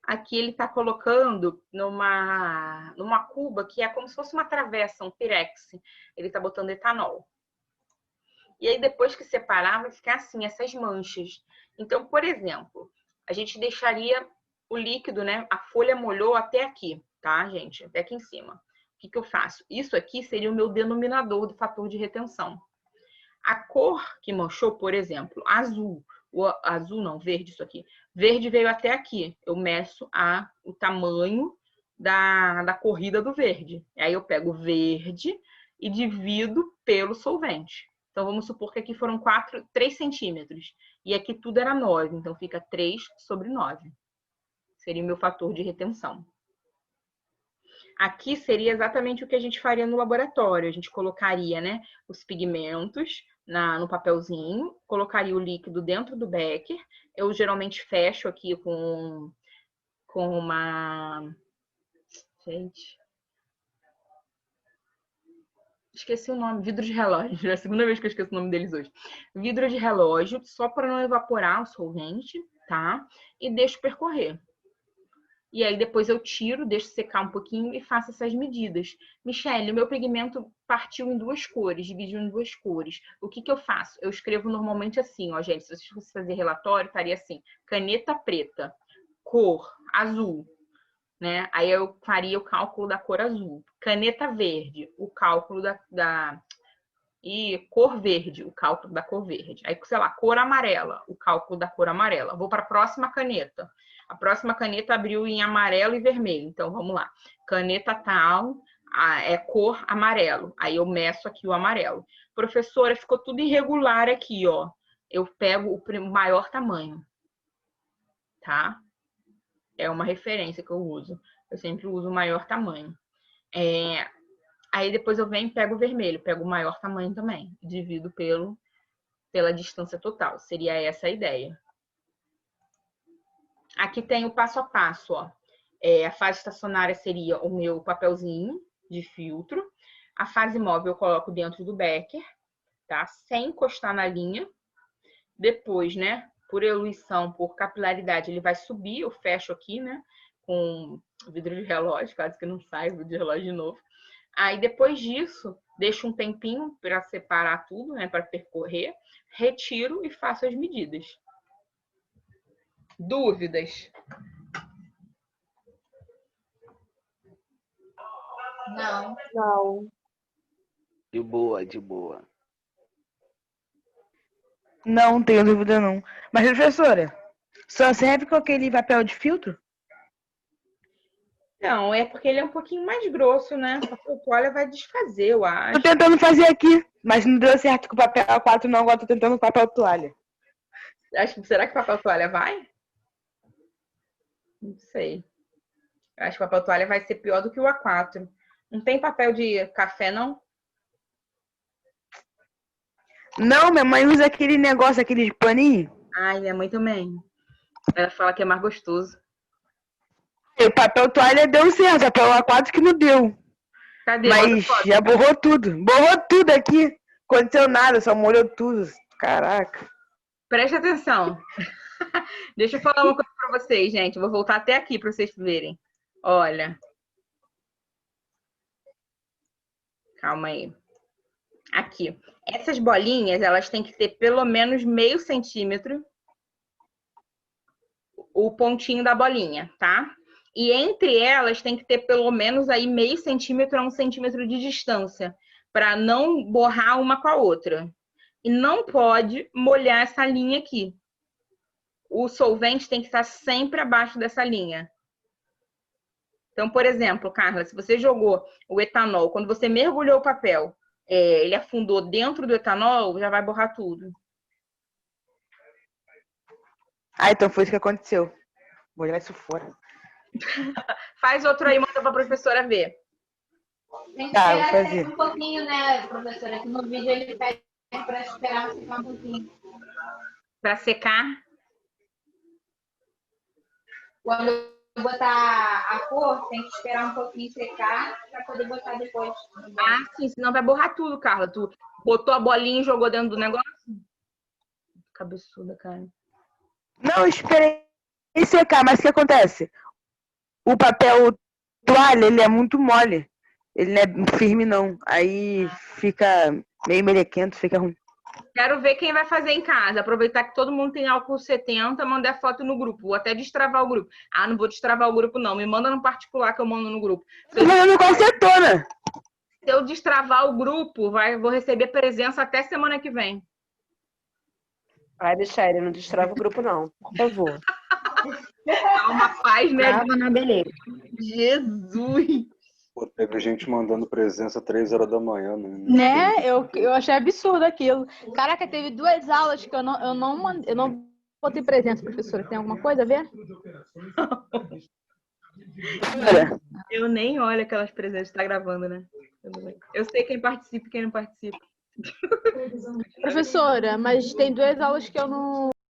S1: Aqui ele está colocando numa cuba que é como se fosse uma travessa, um pirex. Ele está botando etanol. E aí, depois que separar, vai ficar assim, essas manchas. Então, por exemplo, a gente deixaria o líquido, né? A folha molhou até aqui, tá, gente? Até aqui em cima. O que eu faço? Isso aqui seria o meu denominador do fator de retenção. A cor que manchou, por exemplo, azul. Azul não, verde isso aqui. Verde veio até aqui. Eu meço o tamanho da corrida do verde. Aí eu pego o verde e divido pelo solvente. Então, vamos supor que aqui foram 3 centímetros. E aqui tudo era 9. Então, fica 3 sobre 9. Seria o meu fator de retenção. Aqui seria exatamente o que a gente faria no laboratório. A gente colocaria, né, os pigmentos no papelzinho, colocaria o líquido dentro do becker. Eu geralmente fecho aqui com uma... Gente... Esqueci o nome, vidro de relógio. É a segunda vez que eu esqueço o nome deles hoje. Vidro de relógio, só para não evaporar o solvente, tá? E deixo percorrer. E aí depois eu tiro, deixo secar um pouquinho e faço essas medidas. Michele, o meu pigmento partiu em 2 cores, dividiu em 2 cores. O que eu faço? Eu escrevo normalmente assim, ó, gente. Se vocês fossem fazer relatório, estaria assim: caneta preta, cor azul. Né? Aí eu faria o cálculo da cor azul. Caneta verde, o cálculo e cor verde, o cálculo da cor verde. Aí, sei lá, cor amarela, o cálculo da cor amarela. Vou para a próxima caneta. A próxima caneta abriu em amarelo e vermelho. Então, vamos lá. Caneta tal, é cor amarelo. Aí eu meço aqui o amarelo. Professora, ficou tudo irregular aqui, ó. Eu pego o maior tamanho. Tá? É uma referência que eu uso. Eu sempre uso o maior tamanho. Aí depois eu venho e pego o vermelho. Pego o maior tamanho também. Divido pela distância total. Seria essa a ideia. Aqui tem o passo a passo, ó. A fase estacionária seria o meu papelzinho de filtro. A fase móvel eu coloco dentro do becker, tá? Sem encostar na linha. Depois, né? Por eluição, por capilaridade, ele vai subir. Eu fecho aqui, né? Com vidro de relógio, caso que não saia o vidro de relógio de novo. Aí, depois disso, deixo um tempinho para separar tudo, né? Para percorrer. Retiro e faço as medidas. Dúvidas?
S7: Não.
S5: Não.
S4: De boa, de boa.
S8: Não tenho dúvida, não. Mas, professora, só serve com aquele papel de filtro?
S1: Não, é porque ele é um pouquinho mais grosso, né? O papel toalha vai desfazer, eu acho.
S8: Tô tentando fazer aqui, mas não deu certo com o papel A4, não. Agora tô tentando com o papel toalha.
S1: Será que o papel toalha vai? Não sei. Eu acho que o papel toalha vai ser pior do que o A4. Não tem papel de café, não?
S8: Não, minha mãe usa aquele negócio, aquele paninho.
S1: Ai, minha mãe também. Ela fala que é mais gostoso.
S8: O papel toalha deu certo, o papel A4 que não deu.
S1: Cadê?
S8: Mas já borrou tudo. Borrou tudo aqui. Aconteceu nada, só molhou tudo. Caraca.
S1: Preste atenção. Deixa eu falar uma coisa pra vocês, gente. Eu vou voltar até aqui pra vocês verem. Olha. Calma aí. Aqui. Essas bolinhas, elas têm que ter pelo menos meio centímetro o pontinho da bolinha, tá? E entre elas tem que ter pelo menos aí meio centímetro a 1 centímetro de distância, para não borrar uma com a outra. E não pode molhar essa linha aqui. O solvente tem que estar sempre abaixo dessa linha. Então, por exemplo, Carla, se você jogou o etanol, quando você mergulhou o papel, ele afundou dentro do etanol, já vai borrar tudo.
S8: Ah, então foi isso que aconteceu. Vou jogar isso fora.
S1: Faz outro aí, manda pra professora ver.
S7: Tem que
S8: Tá, vou
S7: esperar
S8: fazer.
S7: secar um pouquinho, né, professora? Aqui no vídeo ele pede para esperar secar um pouquinho.
S1: Para secar?
S7: Quando eu botar a cor, tem que esperar um pouquinho secar para poder botar depois.
S1: Ah, sim, senão vai borrar tudo, Carla. Tu botou a bolinha e jogou dentro do negócio? Cabeçuda, cara.
S8: Não, esperei secar, mas o que acontece? O papel toalha, ele é muito mole. Ele não é firme, não. Aí fica meio melequento, fica ruim.
S1: Quero ver quem vai fazer em casa. Aproveitar que todo mundo tem álcool 70, mandar foto no grupo. Vou até destravar o grupo. Ah, não vou destravar o grupo, não. Me manda no particular que eu mando no grupo.
S8: Eu mando com acetona.
S1: Se eu destravar o grupo, vou receber presença até semana que vem.
S5: Vai deixar ele, não destrava o grupo, não. Por favor.
S1: Dá uma paz, né?
S7: Trava na beleza.
S1: Jesus!
S12: Pô, teve gente mandando presença 3 horas da manhã, né?
S14: Né? Eu achei absurdo aquilo. Caraca, teve 2 aulas que eu não botei presença, professora. Tem alguma coisa a ver?
S1: Eu nem olho aquelas presenças, tá gravando, né? Eu sei quem participa e quem não participa.
S14: Professora, mas tem 2 aulas que eu não